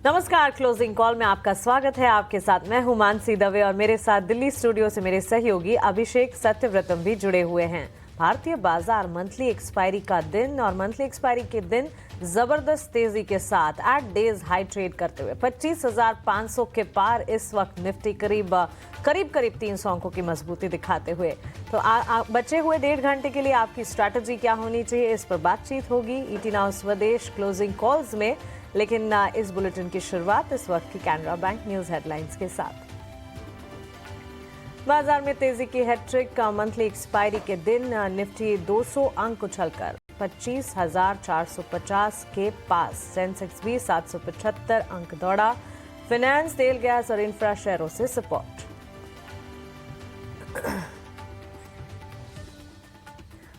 नमस्कार, closing call में आपका स्वागत है। आपके साथ मैं हूं मानसी दवे और मेरे साथ दिल्ली स्टूडियो से मेरे सहयोगी अभिषेक सत्यव्रतम भी जुड़े हुए हैं। भारतीय बाजार मंथली एक्सपायरी का दिन और मंथली एक्सपायरी के दिन जबरदस्त तेजी के साथ एट डेज हाई ट्रेड करते हुए 25,500 के पार इस वक्त निफ्टी करीब 300 अंकों की मजबूती दिखाते हुए। तो बचे हुए 1.5 घंटे के लिए आपकी स्ट्रैटेजी क्या होनी चाहिए, इस पर बातचीत होगी ईटी नाउ स्वदेश क्लोजिंग कॉल्स में। लेकिन इस बुलेटिन की शुरुआत इस वक्त की कैनरा बैंक न्यूज हेडलाइंस के साथ। बाजार में तेजी की हैट्रिक। मंथली एक्सपायरी के दिन निफ्टी 200 अंक उछलकर 25,450 के पास, सेंसेक्स भी 775 अंक दौड़ा। फाइनेंस, तेल, गैस और इंफ्रा शेयरों से सपोर्ट।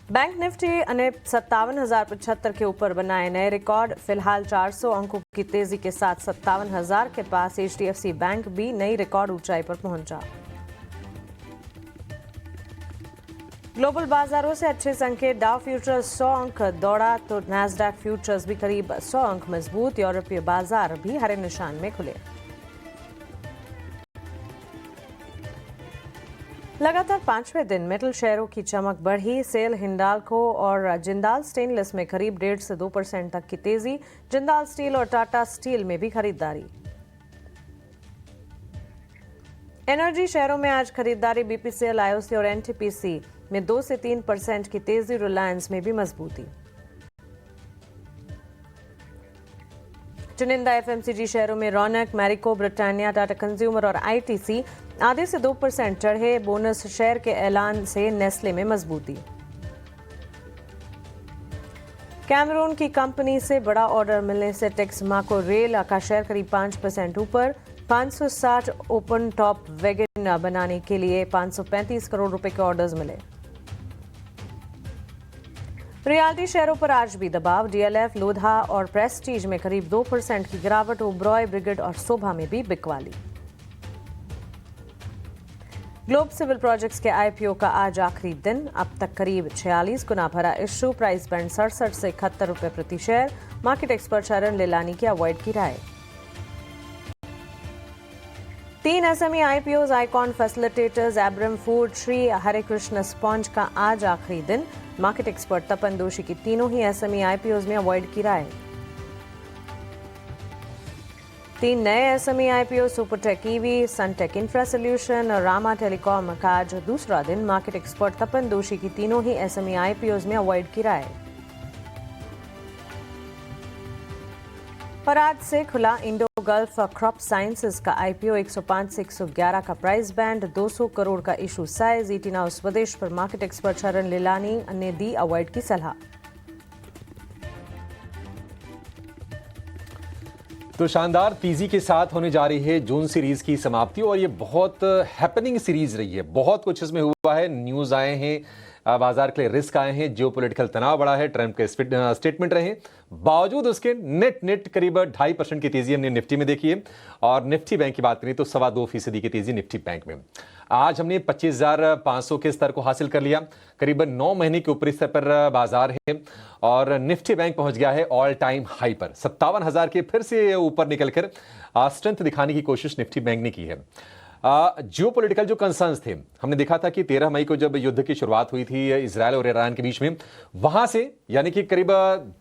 बैंक निफ्टी ने 57,075 के ऊपर बनाए नए रिकॉर्ड। फिलहाल 400 अंकों की तेजी के साथ 57,000 के पास एचडीएफसी बैंक भी नई रिकॉर्ड ऊंचाई पर पहुंचा। ग्लोबल बाजारों से अच्छे संकेत। डाउ फ्यूचर्स 100 अंक दौड़ा तो नैस्डैक फ्यूचर्स भी करीब 100 अंक मजबूत। यूरोपीय बाजार भी हरे निशान में खुले। लगातार 5वें दिन मेटल शेयरों की चमक बढ़ी। सेल, हिंडाल्को और जिंदाल स्टेनलेस में करीब 1.5 से 2% तक की तेजी। जिंदाल स्टील और टाटा स्टील में भी खरीदारी। एनर्जी शेयरों में आज खरीदारी। बीपीसीएल, आईओसी और एनटीपीसी में 2 से 3% की तेजी। रिलायंस में भी मजबूती। चुनिंदा एफएमसीजी शेयरों में रौनक। मैरिको, ब्रिटानिया, टाटा कंज्यूमर और आईटीसी आधे से 2% चढ़े। बोनस शेयर के ऐलान से नेस्ले में मजबूती। कैमरून की कंपनी से बड़ा ऑर्डर मिलने से टेक्समाको रेल का शेयर करीब 5% ऊपर। 560 ओपन टॉप वैगन बनाने के लिए 535 करोड़ रुपए के ऑर्डर्स मिले। रियल्टी शेयरों पर आज भी दबाव। डीएलएफ, लोधा और प्रेस्टीज में करीब 2% की गिरावट। ओबरॉय, ब्रिगेड और शोभा में भी बिकवाली। ग्लोब सिविल प्रोजेक्ट्स के आईपीओ का आज आखिरी दिन। अब तक करीब 46 गुना भरा इश्यू। प्राइस बैंड 67 से 71 रुपए प्रति शेयर। मार्केट एक्सपर्ट शरण लेलानी की अवॉइड की राय। 3 SME IPOs, Icon Facilitators, Abram Food, Shri Hare Krishna Sponge का आज आखिरी दिन। मार्केट एक्सपर्ट तपन दोषी की तीनों ही एसएमई आईपीओज में अवॉइड की राय। 3 नए SME IPO, Supertech EV, Suntech Infra solution और रामा टेलीकॉम का आज दूसरा दिन। मार्केट एक्सपर्ट तपन दोषी की तीनों ही एसएमई आईपीओज में अवॉइड की राय। और आज से खुला इंडो गल्फ क्रॉप साइंसेज का आईपीओ। 105 से 111 का प्राइस बैंड। 200 करोड़ का इशू साइज। ईटी नाउ स्वदेश पर मार्केट एक्सपर्ट शरण लेलानी ने दी अवॉइड की सलाह। तो शानदार तेजी के साथ होने जा रही है जून सीरीज की समाप्ति और ये बहुत हैपनिंग सीरीज रही है। बहुत कुछ इसमें हुआ है। न्यूज आए हैं, बाजार के लिए रिस्क आए हैं, जियोपॉलिटिकल तनाव बढ़ा है, ट्रंप के स्टेटमेंट रहे। बावजूद उसके नेट करीब 2.5% की तेजी हमने निफ्टी में देखी है। और निफ्टी बैंक की बात करें तो 2.25% की तेजी निफ्टी बैंक में। आज हमने 25,500 के स्तर को हासिल कर लिया। करीबन 9 महीने के ऊपरी स्तर पर बाजार है और निफ्टी बैंक पहुंच गया है ऑल टाइम हाई पर। 57,000 के फिर से ऊपर निकलकर स्ट्रेंथ दिखाने की कोशिश निफ्टी बैंक ने की है। जियोपॉलिटिकल जो कंसर्न्स थे, हमने देखा था कि 13 मई को जब युद्ध की शुरुआत हुई थी इजरायल और ईरान के बीच में, वहां से यानी कि करीब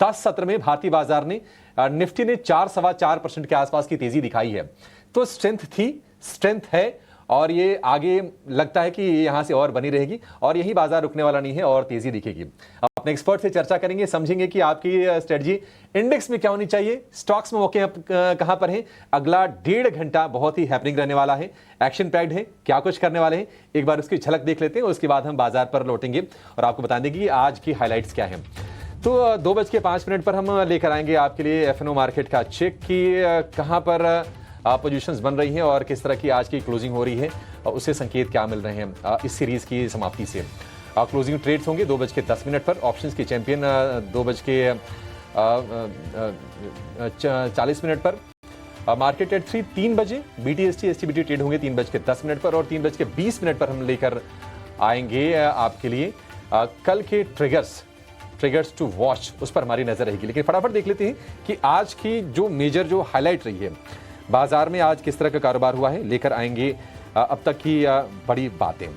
10 सत्र में भारतीय बाजार ने निफ्टी ने 4-4.25% के आसपास की तेजी दिखाई है। तो स्ट्रेंथ थी, स्ट्रेंथ है और ये आगे लगता है कि यहां से और बनी रहेगी और यही बाजार रुकने वाला नहीं है और तेजी दिखेगी। अपने एक्सपर्ट से चर्चा करेंगे, समझेंगे कि आपकी स्ट्रेटजी इंडेक्स में क्या होनी चाहिए, स्टॉक्स में मौके कहां पर हैं। अगला 1.5 घंटा बहुत ही हैपनिंग रहने वाला है, एक्शन पैक्ड है, क्या कुछ करने वाले हैं एक बार उसकी झलक देख लेते हैं। उसके बाद हम बाजार पर लौटेंगे और आपको बता देंगे कि आज की हाईलाइट्स क्या हैं। तो 2:05 पर हम लेकर आएंगे आपके लिए एफएनओ मार्केट का चेक कि कहां पर पोजीशंस बन रही हैं और किस तरह की आज की क्लोजिंग हो रही है और उससे संकेत क्या मिल रहे हैं इस सीरीज की समाप्ति से। क्लोजिंग ट्रेड्स होंगे 2:10 पर। ऑप्शंस के चैंपियन 2:40 पर। मार्केट एट 3 बजे बीटीएसटी एसटीबीटी ट्रेड होंगे 3:10 पर और 3:20 पर हम लेकर आएंगे आपके लिए कल के ट्रिगर्स ट्रिगर्स टू वॉच, उस पर हमारी नजर रहेगी। लेकिन फटाफट देख लेते हैं कि आज की जो मेजर जो हाईलाइट रही है बाजार में, आज किस तरह का कारोबार हुआ है, लेकर आएंगे अब तक की बड़ी बातें।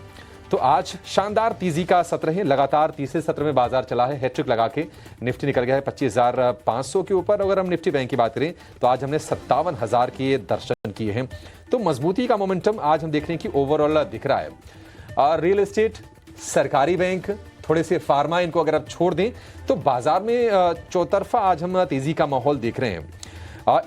तो आज शानदार तेजी का सत्र है, लगातार तीसरे सत्र में बाजार चला है, हैट्रिक लगा के निफ्टी निकल गया है 25,500 के ऊपर। अगर हम निफ्टी बैंक की बात करें तो आज हमने 57,000 के दर्शन किए हैं। तो मजबूती का मोमेंटम आज हम देख रहे हैं कि ओवरऑल दिख रहा है। रियल एस्टेट, सरकारी बैंक, थोड़े से फार्मा, इनको अगर आप छोड़ दें तो बाजार में चौतरफा आज हम तेजी का माहौल देख रहे हैं।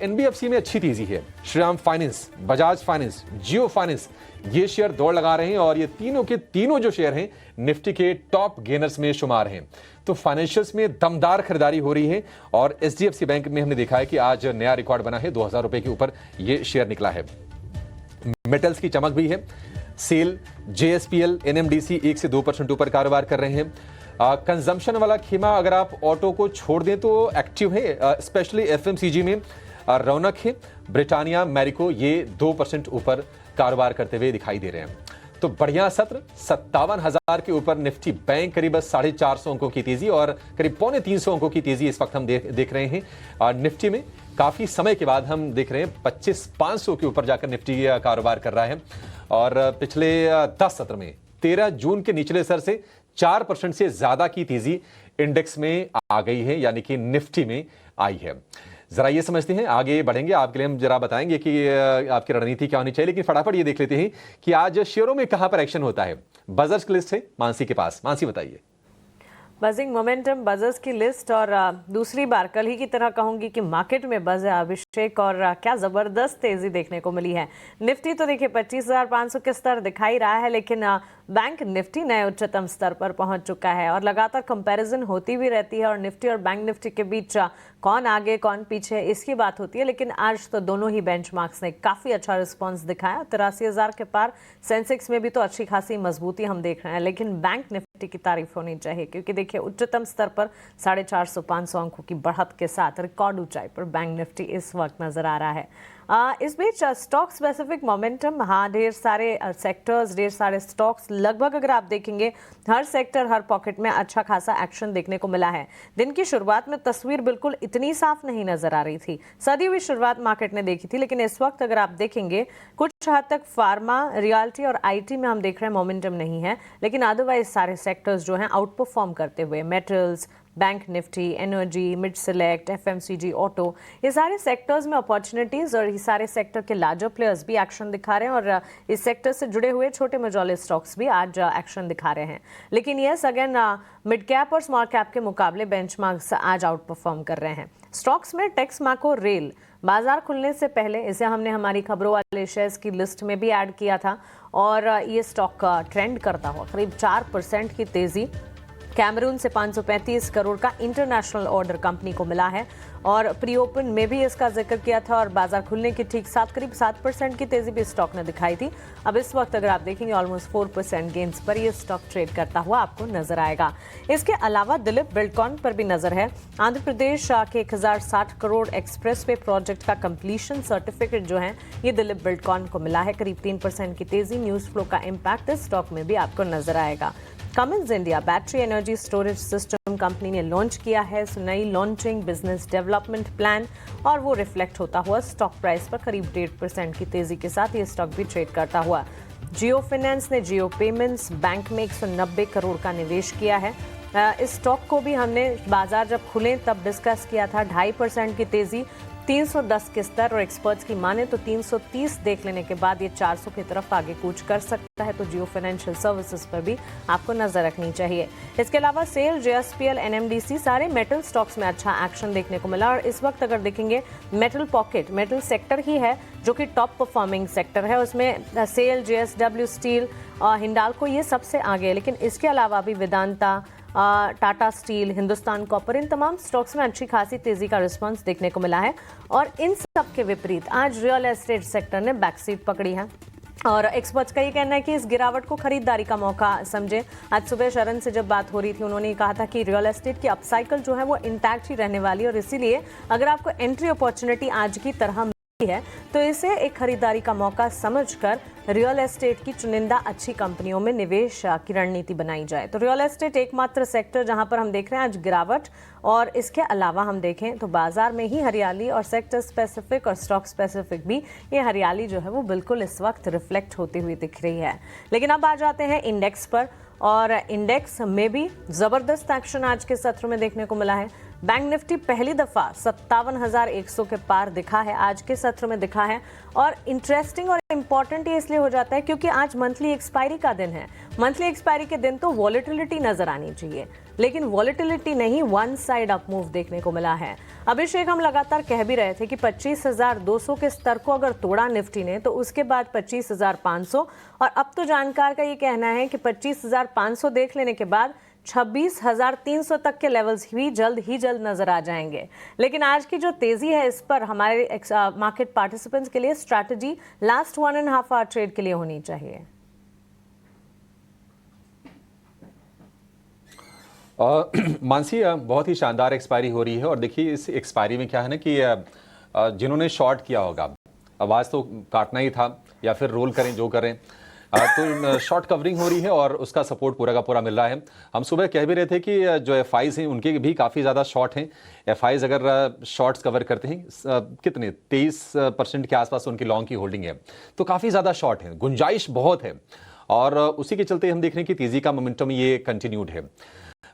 एनबीएफसी में अच्छी तेजी है, श्रीराम फाइनेंस, बजाज फाइनेंस, जियो फाइनेंस, ये शेयर दौड़ लगा रहे हैं और ये तीनों के तीनों जो शेयर हैं निफ्टी के टॉप गेनर्स में शुमार हैं। तो फाइनेंशियल्स में दमदार खरीदारी हो रही है और एचडीएफसी बैंक में हमने देखा है कि आज नया रिकॉर्ड बना है, 2000 रुपए के ऊपर ये शेयर निकला है। मेटल्स की चमक भी है, सेल, जेएसपीएल, एनएमडीसी 1 से 2% ऊपर कारोबार कर रहे हैं। कंजम्पशन वाला खेमा अगर आप ऑटो को छोड़ दें तो एक्टिव है, स्पेशली एफएमसीजी में रौनक है। ब्रिटानिया, मैरिको ये 2% ऊपर कारोबार करते हुए दिखाई दे रहे हैं। तो बढ़िया सत्र, 57,000 के ऊपर निफ्टी बैंक, करीब 450 अंकों की तेजी और करीब 350 अंकों की तेजी इस वक्त हम देख रहे हैं। और निफ्टी में काफी समय के बाद हम देख रहे हैं 25,500 के ऊपर जाकर निफ्टी कारोबार कर रहा है। और पिछले 10 सत्र में 13 जून के निचले स्तर से 4% से ज्यादा की तेजी इंडेक्स में आ गई है, यानी कि निफ्टी में आई है। जरा ये समझते हैं, आगे बढ़ेंगे, आपके लिए हम जरा बताएंगे कि आपकी रणनीति क्या होनी चाहिए। लेकिन फटाफट ये देख लेते हैं कि आज शेयरों में कहां पर एक्शन होता है। बजर्स की लिस्ट है मानसी के पास। मानसी बताइए। बजिंग मोमेंटम, बजर्स की लिस्ट, और दूसरी बार कल ही की तरह कहूंगी कि मार्केट में बज है अभिषेक, और क्या जबरदस्त तेजी देखने को मिली है। निफ्टी तो देखिए 25,500 के स्तर दिखाई रहा है, लेकिन बैंक निफ्टी नए उच्चतम स्तर पर पहुंच चुका है और लगातार कंपैरिजन होती भी रहती है और निफ्टी और बैंक निफ्टी के बीच कौन आगे कौन पीछे इसकी बात होती है। लेकिन आज तो दोनों ही बेंचमार्क्स ने काफी अच्छा रिस्पांस दिखाया। 83,000 के पार सेंसेक्स में भी तो अच्छी खासी मजबूती हम देख रहे हैं, लेकिन बैंक निफ्टी की तारीफ होनी चाहिए क्योंकि देखिए उच्चतम स्तर पर 450-500 अंकों की बढ़त के साथ रिकॉर्ड ऊंचाई पर बैंक निफ्टी इस वक्त नजर आ रहा है। इस बीच स्टॉक स्पेसिफिक मोमेंटम, हाँ, ढेर सारे सेक्टर्स, ढेर सारे स्टॉक्स, लगभग अगर आप देखेंगे हर सेक्टर, हर पॉकेट में अच्छा खासा एक्शन देखने को मिला है। दिन की शुरुआत में तस्वीर बिल्कुल इतनी साफ नहीं नजर आ रही थी, सदी हुई शुरुआत मार्केट ने देखी थी, लेकिन इस वक्त अगर आप देखेंगे कुछ हद तक फार्मा, रियल्टी और आईटी में हम देख रहे हैं मोमेंटम नहीं है, लेकिन अदरवाइज सारे सेक्टर्स जो हैं आउट परफॉर्म करते हुए, metals, bank Nifty, energy, mid select, FMCG, auto, ये सारे सेक्टर्स में अपॉर्चुनिटीज और ये सारे सेक्टर के लार्जर प्लेयर्स भी एक्शन दिखा रहे हैं और इस सेक्टर से जुड़े हुए छोटे मझौले स्टॉक्स भी आज एक्शन दिखा रहे हैं। लेकिन यस अगेन मिड कैप और स्मॉल कैप के मुकाबले बेंचमार्क्स आज आउट परफॉर्म कर रहे हैं। स्टॉक्स में टेक्समाको रेल बाजार खुलने से पहले, इसे हमने हमारी खबरों वाले शेयर्स की लिस्ट में भी ऐड किया था और ये स्टॉक ट्रेंड करता हुआ करीब 4% की तेजी, कैमरून से 535 करोड़ का इंटरनेशनल ऑर्डर कंपनी को मिला है और प्री ओपन में भी इसका जिक्र किया था और बाजार खुलने के ठीक साथ करीब 7% की तेजी भी स्टॉक ने दिखाई थी। अब इस वक्त अगर आप देखेंगे ऑलमोस्ट 4% गेन्स पर ये स्टॉक ट्रेड करता हुआ आपको नजर आएगा। इसके अलावा दिलीप बिल्डकॉन पर भी नजर है। आंध्र प्रदेश के 1060 करोड़ एक्सप्रेस वे प्रोजेक्ट का कंप्लीशन सर्टिफिकेट जो है ये दिलीप बिल्डकॉन को मिला है, करीब 3% की तेजी। न्यूज फ्लो का इम्पैक्ट इस स्टॉक में भी आपको नजर आएगा। Cummins India battery energy storage system company ने लॉन्च किया है नई लॉन्चिंग बिजनेस डेवलपमेंट प्लान और वो रिफ्लेक्ट होता हुआ स्टॉक प्राइस पर करीब 1.5% की तेजी के साथ ये स्टॉक भी ट्रेड करता हुआ। जियो फाइनेंस ने जियो पेमेंट्स बैंक में 190 करोड़ का निवेश किया है। इस स्टॉक को भी हमने बाजार जब खुले तब डिस्कस किया था, 2.5% की तेजी, 310 के स्तर और एक्सपर्ट्स की माने तो 330 देख लेने के बाद ये 400 की तरफ आगे कूच कर सकता है, तो जियो फाइनेंशियल सर्विसेज पर भी आपको नजर रखनी चाहिए। इसके अलावा सेल, जेएसपीएल, एनएमडीसी, सारे मेटल स्टॉक्स में अच्छा एक्शन देखने को मिला और इस वक्त अगर देखेंगे मेटल पॉकेट, मेटल सेक्टर ही है जो कि टॉप परफॉर्मिंग सेक्टर है, उसमें सेल, जेएसडब्ल्यू स्टील, हिंडाल्को ये सबसे आगे है। लेकिन इसके अलावा भी वेदांता, टाटा स्टील, हिंदुस्तान कॉपर, इन तमाम स्टॉक्स में अच्छी खासी तेजी का रिस्पांस देखने को मिला है और इन सब के विपरीत आज रियल एस्टेट सेक्टर ने बैकसीट पकड़ी है और एक्सपर्ट्स का ये कहना है कि इस गिरावट को खरीदारी का मौका समझे। आज सुबह शरण से जब बात हो रही थी उन्होंने कहा था कि रियल एस्टेट की अपसाइकिल जो है वो इंटैक्ट ही रहने वाली और इसीलिए अगर आपको एंट्री अपॉर्चुनिटी आज की तरह है तो इसे एक खरीदारी का मौका समझकर रियल एस्टेट की चुनिंदा अच्छी कंपनियों में निवेश की रणनीति बनाई जाए। तो रियल एस्टेट एकमात्र सेक्टर जहां पर हम देख रहे हैं आज गिरावट, और इसके अलावा हम देखें तो बाजार में ही हरियाली, और सेक्टर स्पेसिफिक और स्टॉक स्पेसिफिक भी ये हरियाली जो है वो बिल्कुल इस वक्त रिफ्लेक्ट होती हुई दिख रही है। लेकिन अब आ जाते हैं इंडेक्स पर, और इंडेक्स में भी जबरदस्त एक्शन आज के सत्र में देखने को मिला है। बैंक निफ्टी पहली दफा 57,100 के पार दिखा है, आज के सत्र में दिखा है। और इंटरेस्टिंग और इम्पॉर्टेंट ये इसलिए हो जाता है क्योंकि आज मंथली एक्सपायरी का दिन है। मंथली एक्सपायरी के दिन तो वॉलेटिलिटी नजर आनी चाहिए, लेकिन वॉलेटिलिटी नहीं, वन साइड अप मूव देखने को मिला है। अभिषेक, हम लगातार कह भी रहे थे कि 25,200 के स्तर को अगर तोड़ा निफ्टी ने तो उसके बाद 25,500, और अब तो जानकार का ये कहना है कि 25,500 देख लेने के बाद 26,300 तक के लेवल्स भी जल्द नजर आ जाएंगे। लेकिन आज की जो तेजी है इस पर हमारे मार्केट पार्टिसिपेंट्स के लिए स्ट्रैटेजी लास्ट 1.5 आवर ट्रेड के लिए होनी चाहिए। मानसी, बहुत ही शानदार एक्सपायरी हो रही है, और देखिए इस एक्सपायरी में क्या है ना कि जिन्होंने शॉर्ट किया होगा, आवाज़ तो काटना ही था या फिर रोल करें जो करें, तो शॉर्ट कवरिंग हो रही है और उसका सपोर्ट पूरा का पूरा मिल रहा है। हम सुबह कह भी रहे थे कि जो एफआईज हैं उनके भी काफ़ी ज़्यादा शॉर्ट हैं। एफआईज अगर शॉर्ट्स कवर करते हैं, कितने 23% के आसपास उनकी लॉन्ग की होल्डिंग है, तो काफ़ी ज़्यादा शॉर्ट है, गुंजाइश बहुत है, और उसी के चलते हम देख रहे हैं कि तेज़ी का मोमेंटम ये कंटिन्यूड है।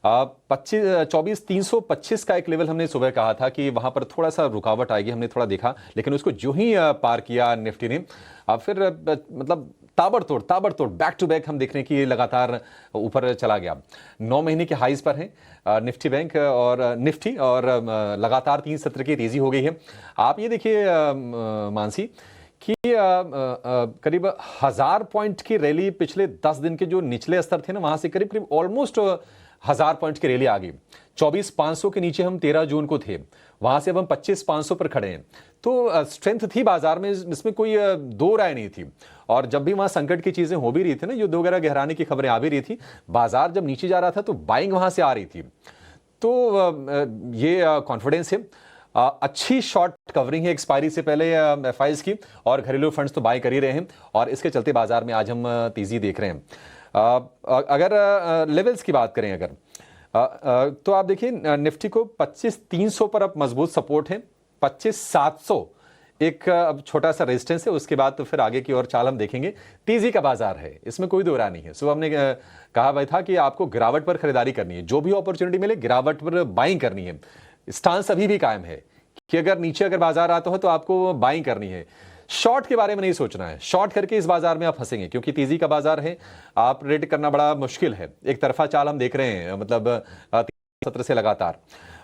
24,325 का एक लेवल हमने सुबह कहा था कि वहां पर थोड़ा सा रुकावट आएगी, हमने थोड़ा देखा, लेकिन उसको जो ही पार किया निफ्टी ने, फिर मतलब ताबड़तोड़ बैक टू बैक हम देख रहे हैं कि लगातार ऊपर चला गया। 9 महीने के हाईज पर है निफ्टी बैंक और निफ्टी, और लगातार 3 सत्र की तेजी हो गई है। आप ये देखिए मानसी कि करीब 1000 पॉइंट की रैली पिछले 10 दिन के जो निचले स्तर थे ना, वहां से करीब ऑलमोस्ट 1000 पॉइंट की रैली आ गई। 24,500 के नीचे हम 13 जून को थे, वहां से अब हम 25,500 पर खड़े हैं। तो स्ट्रेंथ थी बाजार में, इसमें कोई दो राय नहीं थी। और जब भी वहां संकट की चीजें हो भी रही थी ना, युद्ध वगैरह गहराने की खबरें आ भी रही थी, बाजार जब नीचे जा रहा था तो बाइंग वहां से आ रही थी। तो ये कॉन्फिडेंस है, अच्छी शॉर्ट कवरिंग है एक्सपायरी से पहले एफआईज की, और घरेलू फंड्स तो बाय कर ही रहे हैं, और इसके चलते बाजार में आज हम तेजी देख रहे हैं। अगर लेवल्स की बात करें तो आप देखिए निफ्टी को 25,300 पर अब मजबूत सपोर्ट है, 25,700 एक अब छोटा सा रेजिस्टेंस है, उसके बाद तो फिर आगे की ओर चाल हम देखेंगे। तेजी का बाजार है, इसमें कोई दो राय नहीं है। सुबह हमने कहा भाई था कि आपको गिरावट पर खरीदारी करनी है, जो भी अपॉर्चुनिटी मिले गिरावट पर बाइंग करनी है। स्टांस अभी भी कायम है कि अगर नीचे अगर बाजार आता है तो आपको बाइंग करनी है, शॉर्ट के बारे में नहीं सोचना है। शॉर्ट करके इस बाजार में आप फंसेंगे, क्योंकि तेजी का बाजार है, आप रेड करना बड़ा मुश्किल है। एक तरफा चाल हम देख रहे हैं, मतलब सत्र से लगातार।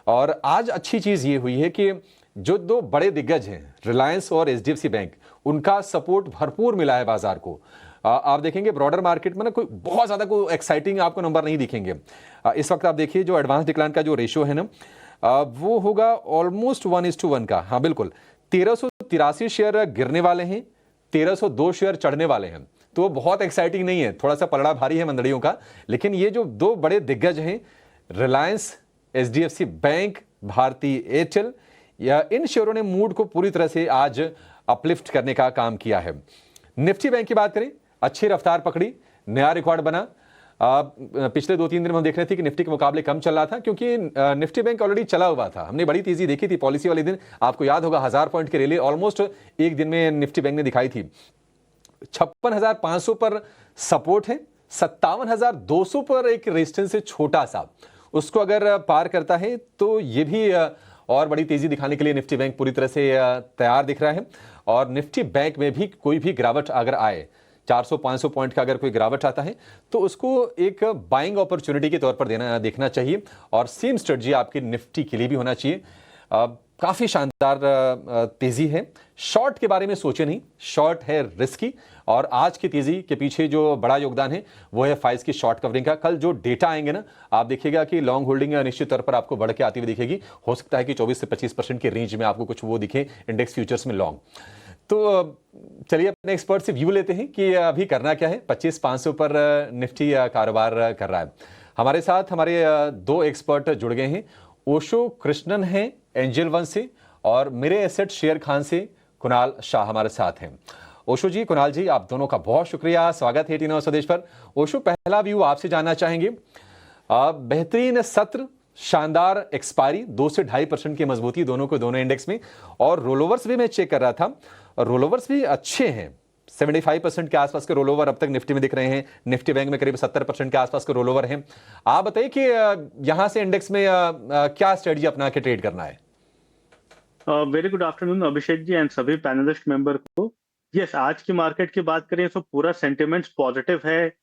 और आज अच्छी चीज ये हुई है कि जो दो बड़े दिग्गज हैं, रिलायंस और एचडीएफसी बैंक, उनका सपोर्ट भरपूर मिला है बाजार को। आप देखेंगे ब्रॉडर मार्केट में ना कोई बहुत ज्यादा कोई एक्साइटिंग आपको नंबर नहीं दिखेंगे। इस वक्त आप देखिए जो एडवांस डिक्लाइन का जो रेशियो है ना, वो होगा ऑलमोस्ट 1:1 का। हाँ बिल्कुल, 1383 शेयर गिरने वाले हैं, 1302 शेयर चढ़ने वाले हैं। तो बहुत एक्साइटिंग नहीं है, थोड़ा सा पलड़ा भारी है मंडलियों का। लेकिन ये जो दो बड़े दिग्गज हैं, Reliance, HDFC Bank, Bharti Airtel, या इन शेयरों ने मूड को पूरी तरह से आज अपलिफ्ट करने का काम किया है। निफ्टी बैंक की बात करें, अच्छी रफ्तार पकड़ी, नया रिकॉर्ड बना। पिछले 2-3 दिन में हम देख रहे थे कि निफ्टी के मुकाबले कम चल रहा था, क्योंकि निफ्टी बैंक ऑलरेडी चला हुआ था। हमने बड़ी तेजी देखी थी पॉलिसी वाले दिन, आपको याद होगा 1000 पॉइंट की रैली ऑलमोस्ट एक दिन में निफ्टी बैंक ने दिखाई थी। 56,500 पर सपोर्ट है, 57,200 पर एक रेजिस्टेंस है छोटा सा, उसको अगर पार करता है तो ये भी और बड़ी तेजी दिखाने के लिए निफ्टी बैंक पूरी तरह से तैयार दिख रहा है। और निफ्टी बैंक में भी कोई भी गिरावट अगर आए, 400-500 पॉइंट का अगर कोई गिरावट आता है, तो उसको एक बाइंग अपॉर्चुनिटी के तौर पर देखना चाहिए। और सेम स्ट्रेटजी आपकी निफ्टी के लिए भी होना चाहिए। काफी शानदार तेजी है। शॉर्ट के बारे में सोचे नहीं, शॉर्ट है रिस्की, और आज की तेजी के पीछे जो बड़ा योगदान है वो है फाइज की शॉर्ट कवरिंग का। कल जो डेटा आएंगे ना, आप देखिएगा कि लॉन्ग होल्डिंग निश्चित तौर पर आपको बढ़ के आती हुई दिखेगी। हो सकता है कि 24 से 25% के रेंज में आपको कुछ वो दिखे इंडेक्स फ्यूचर्स में लॉन्ग। तो चलिए अपने एक्सपर्ट से व्यू लेते हैं कि अभी करना क्या है। 25,500 पर निफ्टी कारोबार कर रहा है। हमारे साथ हमारे दो एक्सपर्ट जुड़ गए हैं। ओशो कृष्णन हैं एंजल वन से, और मेरे एसेट शेयर खान से कुणाल शाह हमारे साथ हैं। ओशो जी, कुणाल जी, आप दोनों का बहुत शुक्रिया, स्वागत है टीना स्वदेश पर। ओशो, पहला व्यू आपसे जानना चाहेंगे। बेहतरीन सत्र, शानदार एक्सपायरी, 2 से 2.5% की मजबूती दोनों को दोनों इंडेक्स में, और रोलोवर्स भी मैं चेक कर रहा था, रोलोवर्स भी अच्छे हैं। 75% के आसपास के रोलोवर अब तक निफ्टी में दिख रहे हैं। निफ्टी बैंक में करीब 70% के आसपास के रोलोवर हैं। आप बताइए कि यहां से इंडेक्स में क्या स्ट्रेटजी अपना के ट्रेड करना है? Very good afternoon Abhishek ji and सभी पैनलिस्ट मेंबर को। यस, आज की मार्केट की बात करें तो पूरा सेंटिमेंट्स पॉजिटिव है।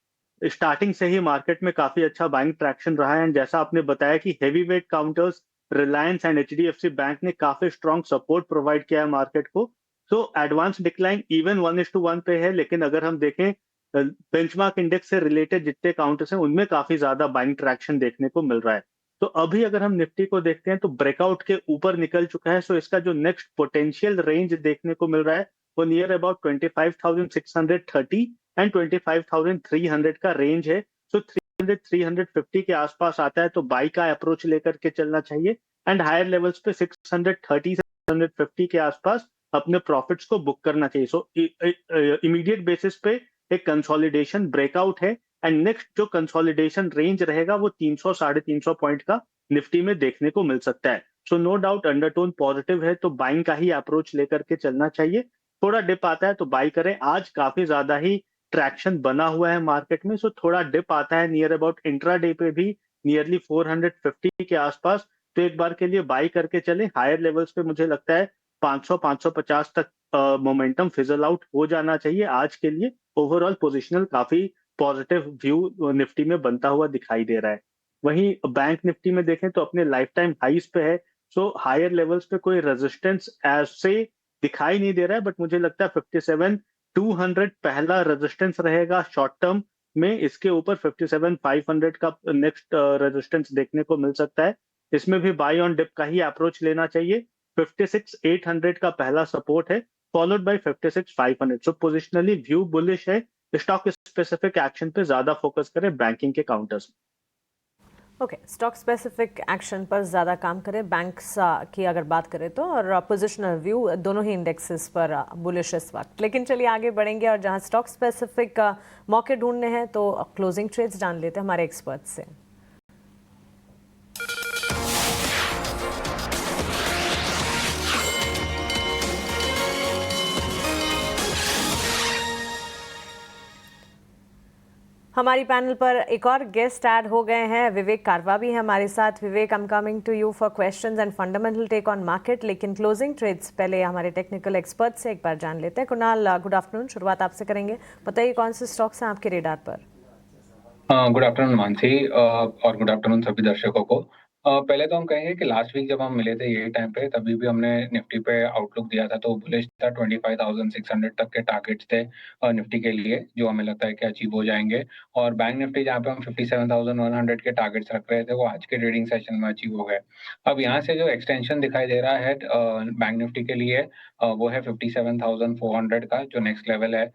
स्टार्टिंग से ही मार्केट में काफी अच्छा बाइंग ट्रैक्शन रहा है एंड जैसा आपने बताया कि heavy weight counters Reliance and HDFC bank ने काफी स्ट्रॉन्ग सपोर्ट प्रोवाइड किया है मार्केट को। तो एडवांस डिक्लाइन इवन 1:1 पे है, लेकिन अगर हम देखें बेंचमार्क इंडेक्स से रिलेटेड जितने काउंटर्स हैं उनमें काफी ज्यादा बाइंग ट्रैक्शन देखने को मिल रहा है। तो अभी अगर हम निफ्टी को देखते हैं तो ब्रेकआउट के ऊपर निकल चुका है। सो इसका जो नेक्स्ट पोटेंशियल रेंज देखने को मिल रहा है वो नियर अबाउट 25,630 एंड 25,300 का रेंज है। सो 300 350 के आसपास आता है तो बाई का अप्रोच लेकर के चलना चाहिए एंड हायर लेवल्स पे 630 से 650 के आसपास अपने प्रॉफिट्स को बुक करना चाहिए। सो इमीडिएट बेसिस पे एक कंसोलिडेशन ब्रेकआउट है एंड नेक्स्ट जो कंसोलिडेशन रेंज रहेगा वो 300 350 पॉइंट का निफ्टी में देखने को मिल सकता है। So no doubt undertone positive है, तो बाइंग का ही अप्रोच लेकर के चलना चाहिए। थोड़ा डिप आता है तो बाई करें। आज काफी ज्यादा ही ट्रैक्शन बना हुआ है मार्केट में, सो थोड़ा डिप आता है नियर अबाउट इंट्रा डे पे भी नियरली 450 के आसपास, तो एक बार के लिए बाई करके चले। हायर लेवल्स पे मुझे लगता है 500 550 तक मोमेंटम फिजल आउट हो जाना चाहिए आज के लिए। ओवरऑल पोजिशनल काफी पॉजिटिव व्यू निफ्टी में बनता हुआ दिखाई दे रहा है। वहीं बैंक निफ्टी में देखें तो अपने लाइफ टाइम हाईज पे है। सो हायर लेवल्स पे कोई रेजिस्टेंस ऐसे दिखाई नहीं दे रहा है, बट मुझे लगता है 57,200 पहला रेजिस्टेंस रहेगा शॉर्ट टर्म में। इसके ऊपर 57,500 का नेक्स्ट रेजिस्टेंस देखने को मिल सकता है। इसमें भी बाई ऑन डिप का ही अप्रोच लेना चाहिए। 56,800 का पहला सपोर्ट है, followed by 56,500। So positionally view bullish है। स्टॉक स्पेसिफिक एक्शन पे ज्यादा फोकस करें बैंकिंग के काउंटर्स में। ओके, स्टॉक स्पेसिफिक एक्शन पर ज़्यादा काम करें बैंक्स की अगर बात करें तो, और पोजिशनल व्यू दोनों ही इंडेक्सेस पर बुलिश इस वक्त। लेकिन चलिए आगे बढ़ेंगे और जहां स्टॉक स्पेसिफिक मौके ढूंढने हैं तो क्लोजिंग ट्रेड्स जान लेते हैं हमारे एक्सपर्ट से। हमारी पैनल पर एक और गेस्ट ऐड हो गए हैं, विवेक कारवा भी है हमारे साथ। Vivek, I am coming to you for questions and fundamental take on market, लेकिन क्लोजिंग ट्रेड्स पहले हमारे टेक्निकल एक्सपर्ट से एक बार जान लेते हैं। कुणाल, गुड आफ्टरनून, शुरुआत आपसे करेंगे। बताइए कौन से स्टॉक्स हैं आपके रेडार पर? गुड आफ्टरनून मानसी, और गुड आफ्टरनून सभी दर्शकों को। पहले तो हम कहेंगे कि लास्ट वीक जब हम मिले थे यही टाइम पे, तभी भी हमने निफ्टी पे आउटलुक दिया था, तो बुलिश था। 25,600 तक के टारगेट्स थे निफ्टी के लिए, जो हमें लगता है कि अचीव हो जाएंगे। और बैंक निफ्टी जहाँ पे हम 57,100 के टारगेट्स रख रहे थे, वो आज के ट्रेडिंग सेशन में अचीव हो गए। अब यहाँ से जो एक्सटेंशन दिखाई दे रहा है बैंक निफ्टी के लिए, वो है 57,400 का, जो नेक्स्ट लेवल है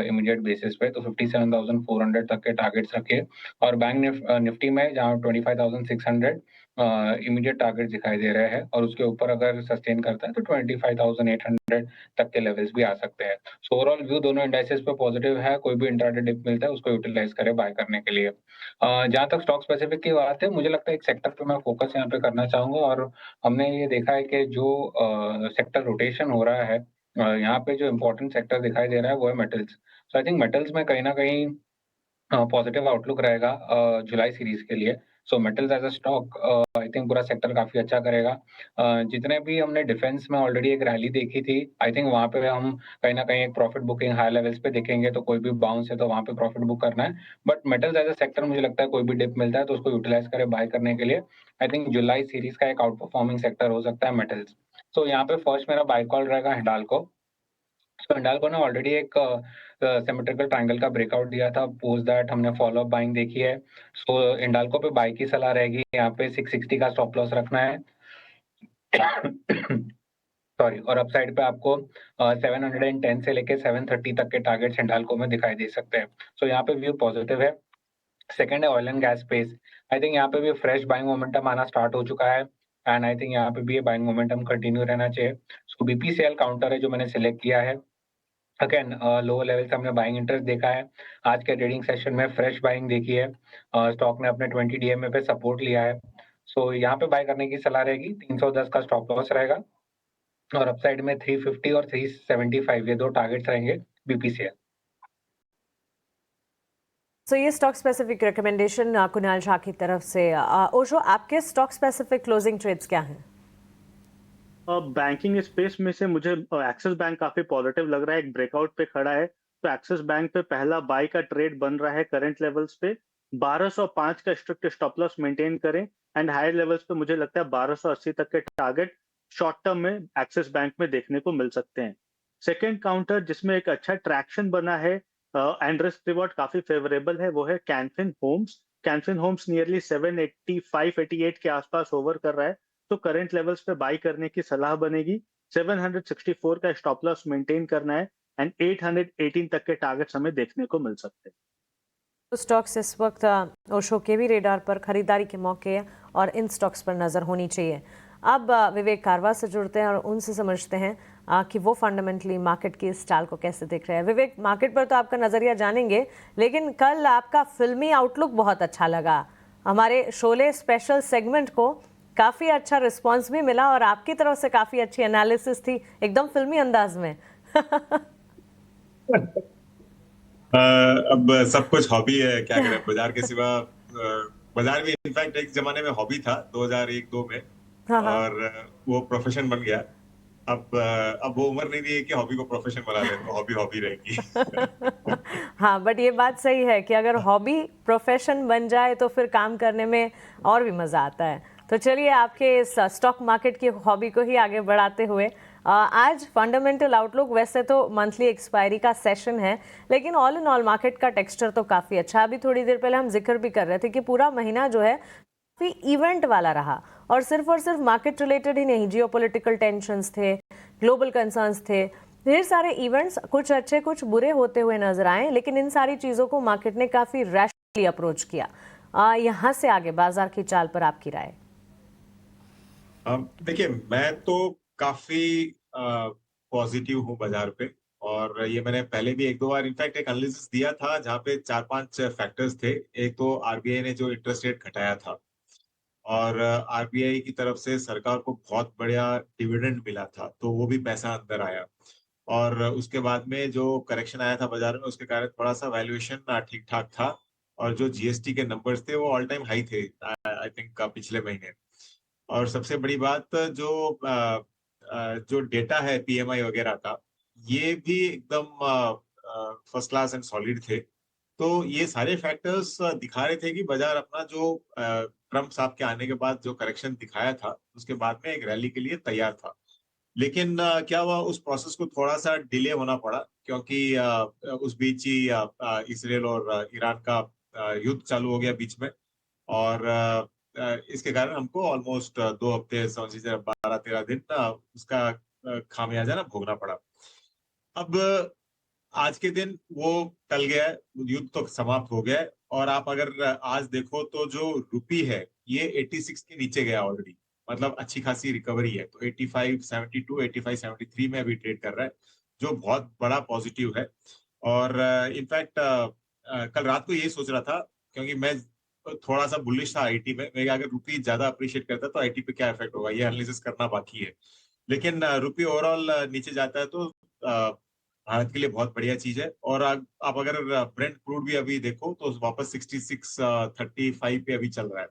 इमीडिएट बेसिस पे। तो 57,400 तक के टारगेट्स रखिए। और बैंक निफ्टी में जहाँ 25,600 इमीडिएट टारगेट दिखाई दे रहे हैं, और उसके ऊपर अगर सस्टेन करता है तो 25,800 तक के लेवल्स भी आ सकते हैं। सो ओवरऑल व्यू दोनों इंडाइसेस पे पॉजिटिव है। कोई भी इंट्राडे डिप मिलता है उसको यूटिलाइज करे बाय करने के लिए। जहाँ तक स्टॉक स्पेसिफिक की बात है, मुझे लगता है एक सेक्टर पे मैं फोकस यहाँ पे करना चाहूंगा, और हमने ये देखा है कि जो सेक्टर रोटेशन हो रहा है, यहाँ पे जो इम्पोर्टेंट सेक्टर दिखाई दे रहा है वो है metals. So I think metals में कहीं ना कहीं पॉजिटिव आउटलुक रहेगा जुलाई सीरीज के लिए। So metals as a stock I think पूरा सेक्टर काफी अच्छा करेगा। जितने भी हमने डिफेंस में ऑलरेडी एक रैली देखी थी, आई थिंक वहां पे हम कहीं ना कहीं एक प्रॉफिट बुकिंग हाई लेवल्स पे देखेंगे, तो कोई भी बाउंस है तो वहां पे प्रॉफिट बुक करना है। But metals as a sector मुझे लगता है कोई भी डिप मिलता है तो उसको यूटिलाइज करे बाय करने के लिए। आई थिंक जुलाई सीरीज का एक आउट परफॉर्मिंग सेक्टर हो सकता है मेटल्स। सो यहाँ पे फर्स्ट मेरा बाय कॉल रहेगा हिंडाल्को। सो हिंडाल्को ने ऑलरेडी एक सिमेट्रिकल ट्रायंगल का ब्रेकआउट दिया था, पोस्ट दैट हमने फॉलो अप बाइंग देखी है। सो हिंडाल्को पे बाय की सलाह रहेगी। यहाँ पे 660 का स्टॉप लॉस रखना है। सॉरी, और अपसाइड पे आपको 710 से लेके 730 तक के टारगेट्स हिंडाल्को में दिखाई दे सकते हैं। सो यहाँ पे व्यू पॉजिटिव है। सेकंड है oil and gas space. I think यहाँ पे भी फ्रेश बाइंग मोमेंटम आना स्टार्ट हो चुका है। एंड आई थिंक यहाँ पे भी ये बाइंग मोमेंटम कंटिन्यू रहना चाहिए। सो बीपीसीएल काउंटर है जो मैंने सिलेक्ट किया है। अगेन लोअर लेवल से हमने बाइंग इंटरेस्ट देखा है। आज के ट्रेडिंग सेशन में फ्रेश बाइंग देखी है। स्टॉक ने अपने 20 डीएमए पे सपोर्ट लिया है। सो यहाँ पे बाय करने की सलाह रहेगी। 310 का स्टॉप लॉस रहेगा और अपसाइड में 350 और 375 ये 2 टारगेट्स रहेंगे बीपीसीएल। सो ये stock specific recommendation Kunal Shah की तरफ से। ओशो, आपके स्टॉक स्पेसिफिक क्लोजिंग ट्रेड्स क्या हैं? बैंकिंग स्पेस में से मुझे एक्सिस बैंक काफी पॉजिटिव लग रहा है, एक ब्रेकआउट पे खड़ा है। तो एक्सिस बैंक पे पहला बाय का ट्रेड बन रहा है करंट लेवल्स पे। 1205 का स्ट्रिक्ट स्टॉप लॉस मेंटेन करें एंड हायर लेवल्स पे मुझे लगता है 1280 तक के टारगेट शॉर्ट टर्म में एक्सिस बैंक में देखने को मिल सकते हैं। सेकेंड काउंटर जिसमें एक अच्छा ट्रैक्शन बना है एंड रिस्क रिवॉर्ड काफी फेवरेबल है, वो है Can Fin Homes. Can Fin Homes nearly 785-88 के आसपास ओवर कर रहा है, तो करंट लेवल्स पे बाई करने की सलाह बनेगी। 764 का स्टॉप लॉस मेंटेन करना है एंड 818 तक के टारगेट्स हमें देखने को मिल सकते हैं। तो स्टॉक्स इस वक्त ओशो के भी रेडार पर खरीदारी के मौके हैं और इन स्टॉक्स पर नज़र होनी चाहिए। अब विवेक कारवा से जुड़ते हैं और उनसे समझते हैं कि वो फंडामेंटली मार्केट की स्टाइल को कैसे देख रहे हैं। विवेक, मार्केट पर तो आपका नज़रिया जानेंगे, लेकिन कल आपका फिल्मी आउटलुक बहुत अच्छा लगा। हमारे शोले स्पेशल सेगमेंट को काफ़ी अच्छा रिस्पॉन्स भी मिला और आपकी तरफ से काफ़ी अच्छी एनालिसिस थी, एकदम फिल्मी अंदाज में। अब सब कुछ हॉबी है, क्या करें बाजार के सिवा। बाजार भी इनफैक्ट एक जमाने में हॉबी था 2001-2 में, हाँ हाँ। और वो प्रोफेशन बन गया। अब वो उम्र नहीं रही है कि हॉबी को प्रोफेशन बना ले, तो हॉबी हॉबी रहेगी। हाँ, बट ये बात सही है कि अगर हॉबी प्रोफेशन बन जाए तो फिर काम करने में और भी मज़ा आता है। तो चलिए, आपके इस स्टॉक मार्केट की हॉबी को ही आगे बढ़ाते हुए आज फंडामेंटल आउटलुक, वैसे तो मंथली एक्सपायरी का सेशन है, लेकिन ऑल इन ऑल मार्केट का टेक्सचर तो काफ़ी अच्छा। अभी थोड़ी देर पहले हम जिक्र भी कर रहे थे कि पूरा महीना जो है काफ़ी इवेंट वाला रहा, और सिर्फ मार्केट रिलेटेड ही नहीं, जियोपॉलिटिकल टेंशंस थे, ग्लोबल कंसर्न्स थे, ढेर सारे इवेंट्स, कुछ अच्छे कुछ बुरे होते हुए नजर आए, लेकिन इन सारी चीज़ों को मार्केट ने काफ़ी रैशनली अप्रोच किया। यहाँ से आगे बाजार की चाल पर आपकी राय? देखिए, मैं तो काफी पॉजिटिव हूँ बाजार पे, और ये मैंने पहले भी 1-2 बार इनफैक्ट एक एनालिसिस दिया था जहाँ पे 4-5 फैक्टर्स थे। एक तो आरबीआई ने जो इंटरेस्ट रेट घटाया था, और आरबीआई की तरफ से सरकार को बहुत बढ़िया डिविडेंड मिला था, तो वो भी पैसा अंदर आया। और उसके बाद में जो करेक्शन आया था बाजार में, उसके कारण थोड़ा सा वैल्यूएशन ठीक ठाक था, और जो जीएसटी के नंबर्स थे वो ऑल टाइम हाई थे आई थिंक पिछले महीने। और सबसे बड़ी बात, जो डेटा है पीएमआई वगैरह का, ये भी एकदम फर्स्ट क्लास एंड सॉलिड थे। तो ये सारे फैक्टर्स दिखा रहे थे कि बाजार अपना जो ट्रम्प साहब के आने के बाद जो करेक्शन दिखाया था, उसके बाद में एक रैली के लिए तैयार था। लेकिन क्या हुआ, उस प्रोसेस को थोड़ा सा डिले होना पड़ा, क्योंकि उस बीच ही इसराइल और ईरान का युद्ध चालू हो गया बीच में। और इसके कारण हमको ऑलमोस्ट 2 हफ्ते समझ लीजिए 12-13 दिन उसका खामियाजा ना भोगना पड़ा। अब आज के दिन वो टल गया है, युद्ध तो समाप्त हो गया है, और आप अगर आज देखो तो जो रुपी है ये 86 के नीचे गया ऑलरेडी, मतलब अच्छी खासी रिकवरी है। तो 85.72, 85.73 में अभी ट्रेड कर रहा है, जो बहुत बड़ा पॉजिटिव है। और इनफैक्ट कल रात को यही सोच रहा था, क्योंकि मैं थोड़ा सा बुलिश था आईटी में। मैं अगर रुपी ज्यादा अप्रिशिएट करता तो आईटी पे क्या इफेक्ट होगा, ये एनालिसिस करना बाकी है। लेकिन रुपी ओवरऑल नीचे जाता है तो भारत के लिए बहुत बढ़िया चीज है। और आप अगर ब्रेंट क्रूड भी अभी देखो तो वापस 66-35 पे अभी चल रहा है।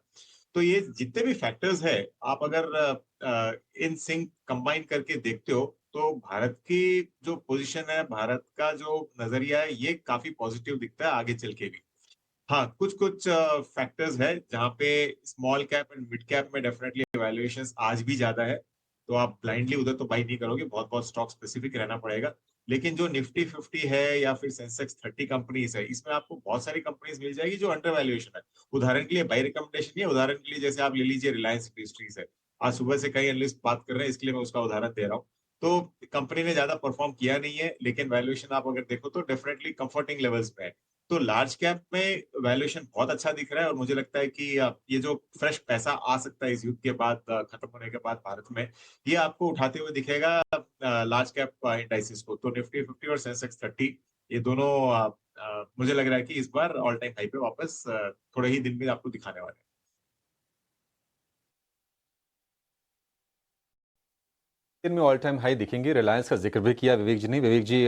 तो ये जितने भी फैक्टर्स है, आप अगर इन सिंक कंबाइन करके देखते हो, तो भारत की जो पोजीशन है, भारत का जो नजरिया है, ये काफी पॉजिटिव दिखता है आगे चल के भी। हाँ, कुछ फैक्टर्स है जहाँ पे small cap and mid cap में डेफिनेटली वैल्यूएशंस आज भी ज्यादा है, तो आप ब्लाइंडली उधर तो बाई नहीं करोगे, बहुत बहुत स्टॉक स्पेसिफिक रहना पड़ेगा। लेकिन जो निफ्टी 50 है या फिर सेंसेक्स 30 कंपनीज है, इसमें आपको बहुत सारी कंपनीज मिल जाएगी जो अंडर वैल्यूएशन है। उदाहरण के लिए बाई रिकमेंडेशन नहीं है, उदाहरण के लिए जैसे आप ले लीजिए रिलायंस इंडस्ट्रीज है। आज सुबह से कई एनालिस्ट बात कर रहे हैं, इसके लिए मैं उसका उदाहरण दे रहा हूँ। तो कंपनी ने ज्यादा परफॉर्म किया नहीं है, लेकिन वैल्यूएशन आप अगर देखो तो डेफिनेटली कंफर्टिंग लेवल्स पे है। तो लार्ज कैप में वैल्यूएशन बहुत अच्छा दिख रहा है और मुझे लगता है कि ये जो फ्रेश पैसा आ सकता है इस युद्ध के बाद खत्म होने के बाद भारत में, ये आपको उठाते हुए दिखेगा लार्ज कैप इंडाइसेस को। तो निफ्टी 50 और सेंसेक्स 30 ये दोनों मुझे लग रहा है कि इस बार ऑल टाइम हाई पे वापस थोड़े ही दिन में आपको दिखाने वाले हैं। दिन में ऑल टाइम हाई दिखेंगे। रिलायंस का जिक्र भी किया विवेक जी ने। विवेक जी,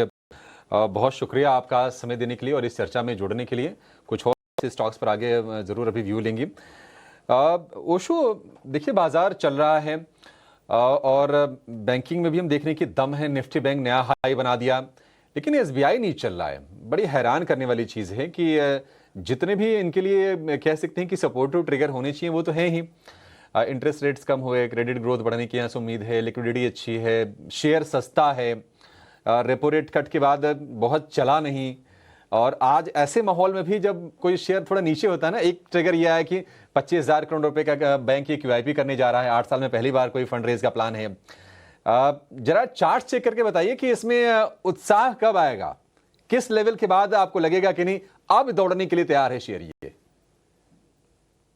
बहुत शुक्रिया आपका समय देने के लिए और इस चर्चा में जुड़ने के लिए। कुछ और स्टॉक्स पर आगे ज़रूर अभी व्यू लेंगे। ओशो, देखिए बाजार चल रहा है और बैंकिंग में भी हम देख रहे हैं कि दम है। निफ्टी बैंक नया हाई बना दिया, लेकिन एसबीआई नहीं चल रहा है। बड़ी हैरान करने वाली चीज़ है कि जितने भी इनके लिए कह सकते हैं कि सपोर्टिव ट्रिगर होने चाहिए वो तो है ही। इंटरेस्ट रेट्स कम हुए, क्रेडिट ग्रोथ बढ़ने की यहाँ से उम्मीद है, लिक्विडिटी अच्छी है, शेयर सस्ता है, रेपो रेट कट के बाद बहुत चला नहीं। और आज ऐसे माहौल में भी जब कोई शेयर थोड़ा नीचे होता है ना, एक ट्रिगर यह है कि 25,000 करोड़ रुपए का बैंक ये QIP करने जा रहा है। 8 साल में पहली बार कोई फंड रेज का प्लान है। जरा चार्ट चेक करके बताइए कि इसमें उत्साह कब आएगा, किस लेवल के बाद आपको लगेगा कि नहीं अब दौड़ने के लिए तैयार है शेयर। ये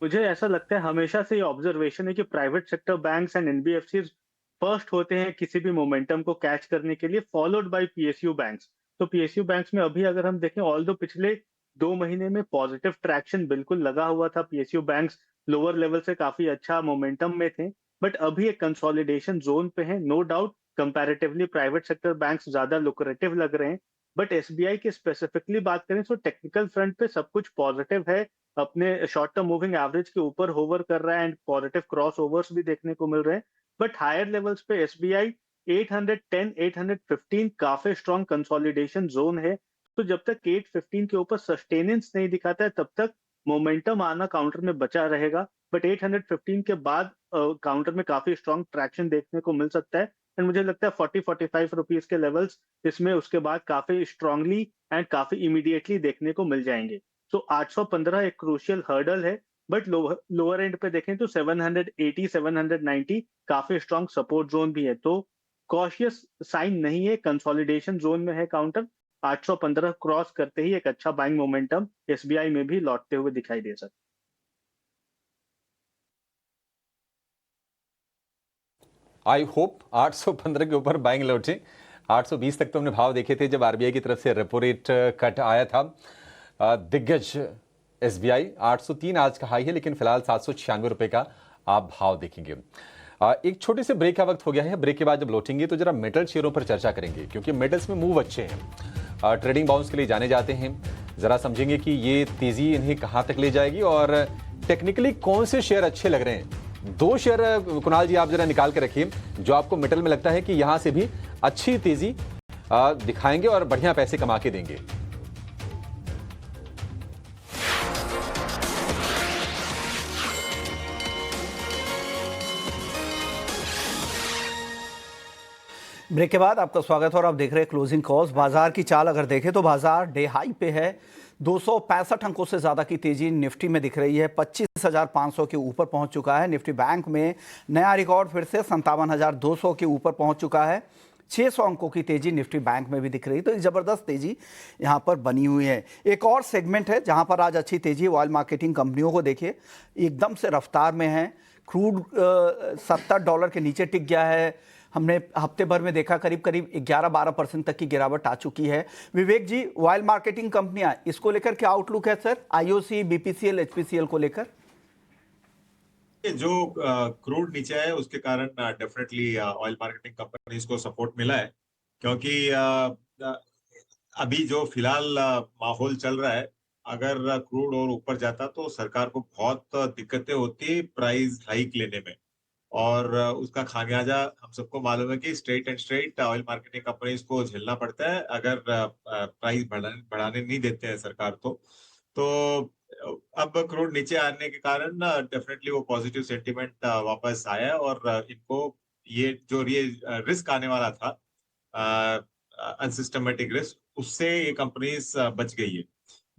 मुझे ऐसा लगता है, हमेशा से ये ऑब्जर्वेशन है कि private sector banks and NBFCs first होते हैं किसी भी मोमेंटम को कैच करने के लिए, फॉलोड बाय पीएसयू बैंक्स। तो पीएसयू बैंक्स में अभी अगर हम देखें, ऑल दो पिछले 2 महीने में पॉजिटिव ट्रैक्शन बिल्कुल लगा हुआ था। पीएसयू बैंक्स लोअर लेवल से काफी अच्छा मोमेंटम में थे, बट अभी एक कंसोलिडेशन जोन पे है। No doubt comparatively private sector banks ज्यादा लुक्रेटिव लग रहे हैं, बट एसबीआई की स्पेसिफिकली बात करें तो टेक्निकल फ्रंट पे सब कुछ पॉजिटिव है। अपने शॉर्ट टर्म मूविंग एवरेज के ऊपर होवर कर रहा है एंड पॉजिटिव क्रॉस ओवर्स भी देखने को मिल रहे हैं। बट हायर लेवल्स पे एसबीआई 810 815 काफी स्ट्रॉन्ग कंसोलिडेशन जोन है। तो जब तक 815 के ऊपर सस्टेनेंस नहीं दिखाता है तब तक मोमेंटम आना काउंटर में बचा रहेगा। बट 815 के बाद काउंटर में काफी स्ट्रॉन्ग ट्रैक्शन देखने को मिल सकता है एंड मुझे लगता है 40-45 रुपीज के लेवल्स इसमें उसके बाद काफी स्ट्रांगली एंड काफी इमीडिएटली देखने को मिल जाएंगे। तो 815 एक क्रूशियल हर्डल है, बट लोअर एंड पे देखें तो 780 790 काफी स्ट्रांग सपोर्ट जोन भी है। तो कॉशियस साइन नहीं है, कंसोलिडेशन जोन में है काउंटर। 815 क्रॉस करते ही एक अच्छा बाइंग मोमेंटम एसबीआई में भी लौटते हुए दिखाई दे सकता है। आई होप 815 के ऊपर बाइंग लौटे। 820 तक तो हमने भाव देखे थे जब आरबीआई की तरफ से रेपो रेट कट आया था। दिग्गज एसबीआई 803 आज का हाई है, लेकिन फिलहाल 796 रुपए का आप भाव देखेंगे। एक छोटे से ब्रेक का वक्त हो गया है। ब्रेक के बाद जब लौटेंगे तो जरा मेटल शेयरों पर चर्चा करेंगे, क्योंकि मेटल्स में मूव अच्छे हैं, ट्रेडिंग बाउंस के लिए जाने जाते हैं। जरा समझेंगे कि ये तेजी इन्हें कहां तक ले जाएगी और टेक्निकली कौन से शेयर अच्छे लग रहे हैं। 2 शेयर कुणाल जी आप जरा निकाल के रखिए जो आपको मेटल में लगता है कि यहां से भी अच्छी तेजी दिखाएंगे और बढ़िया पैसे कमा के देंगे। ब्रेक के बाद आपका स्वागत है और आप देख रहे हैं क्लोजिंग कॉल्स। बाजार की चाल अगर देखें तो बाजार डे हाई पे है। 265 अंकों से ज्यादा की तेजी निफ्टी में दिख रही है। 25,500 के ऊपर पहुंच चुका है। निफ्टी बैंक में नया रिकॉर्ड फिर से 57,200 के ऊपर पहुंच चुका है। 600 अंकों की तेजी निफ्टी बैंक में भी दिख रही है। तो एक जबरदस्त तेजी यहां पर बनी हुई है। एक और सेगमेंट है जहां पर आज अच्छी तेजी, ऑयल मार्केटिंग कंपनियों को देखिए एकदम से रफ्तार में है। क्रूड $70 के नीचे टिक गया है। हमने हफ्ते भर में देखा करीब करीब 11-12% तक की गिरावट आ चुकी है। विवेक जी, ऑयल मार्केटिंग कंपनियां, इसको लेकर क्या आउटलुक है सर? आईओसी, बीपीसीएल, एचपीसीएल को लेकर जो क्रूड नीचे है उसके कारण डेफिनेटली ऑयल मार्केटिंग कंपनीज को सपोर्ट मिला है, क्योंकि अभी जो फिलहाल माहौल चल रहा है, अगर क्रूड और ऊपर जाता तो सरकार को बहुत दिक्कतें होती प्राइस हाइक लेने में, और उसका खामियाजा हम सबको मालूम है कि स्ट्रेट ऑयल मार्केटिंग कंपनीज को झेलना पड़ता है अगर प्राइस बढ़ाने नहीं देते हैं सरकार। तो अब क्रूड नीचे आने के कारण डेफिनेटली वो पॉजिटिव सेंटिमेंट वापस आया है और इनको ये जो रिस्क आने वाला था, अनसिस्टमेटिक रिस्क, उससे ये कंपनीज बच गई है।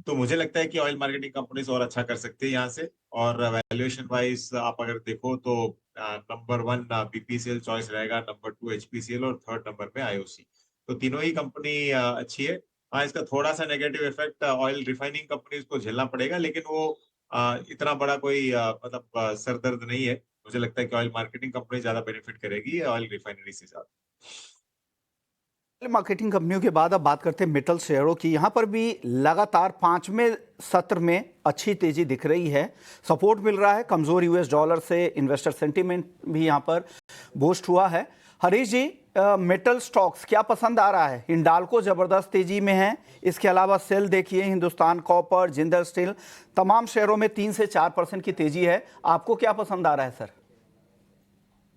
तो मुझे लगता है कि ऑयल मार्केटिंग कंपनीज और अच्छा कर सकते हैं यहाँ से। और वैल्यूएशन वाइज आप अगर देखो तो नंबर 1 बीपीसीएल चॉइस रहेगा, नंबर 2 एचपीसीएल और थर्ड नंबर पे आईओसी। तो तीनों ही कंपनी अच्छी है। हाँ, इसका थोड़ा सा negative effect oil refining companies को झेलना पड़ेगा, लेकिन वो इतना बड़ा कोई मतलब सरदर्द नहीं है। मुझे लगता है कि ऑयल मार्केटिंग कंपनी ज्यादा बेनिफिट करेगी ऑयल रिफाइनरी से ज्यादा। मार्केटिंग कंपनियों के बाद अब बात करते हैं मेटल शेयरों की। यहाँ पर भी लगातार 5वें सत्र में अच्छी तेजी दिख रही है, सपोर्ट मिल रहा है। कमजोर यूएस डॉलर से इन्वेस्टर सेंटीमेंट भी यहाँ पर बूस्ट हुआ है। हरीश जी, मेटल स्टॉक्स क्या पसंद आ रहा है? हिंडाल्को जबरदस्त तेजी में है, इसके अलावा सेल देखिए, हिंदुस्तान कॉपर, जिंदल स्टील, तमाम शेयरों में 3 से 4% की तेजी है। आपको क्या पसंद आ रहा है सर?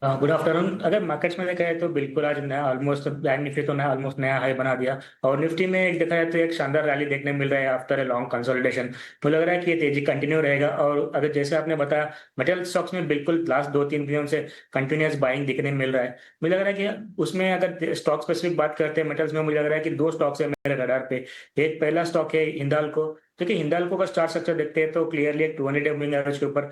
Good afternoon. अगर मार्केट्स में देखा जाए तो बिल्कुल आज नया ऑलमोस्ट बैंक निफ्टी तो नया ऑलमोस्ट नया हाई बना दिया, और निफ्टी में एक देखा जाए तो एक शानदार रैली देखने मिल रहा है आफ्टर ए लॉन्ग कंसोलिडेशन। तो लग रहा है कि ये तेजी कंटिन्यू रहेगा। और अगर जैसे आपने बताया, मेटल स्टॉक्स में बिल्कुल लास्ट 2-3 दिनों से कंटिन्यूस बाइंग दिखने मिल रहा है। मुझे लग रहा है कि उसमें अगर स्टॉक स्पेसिफिक बात करते हैं मेटल्स में, मुझे लग रहा है कि 2 स्टॉक्स है मेरे रडार पे। एक पहला स्टॉक है हिंडाल्को। देखिए हिंडाल्को का स्टार स्ट्रक्चर देखते हैं तो क्लियरली एक 200 मूविंग एवरेज के ऊपर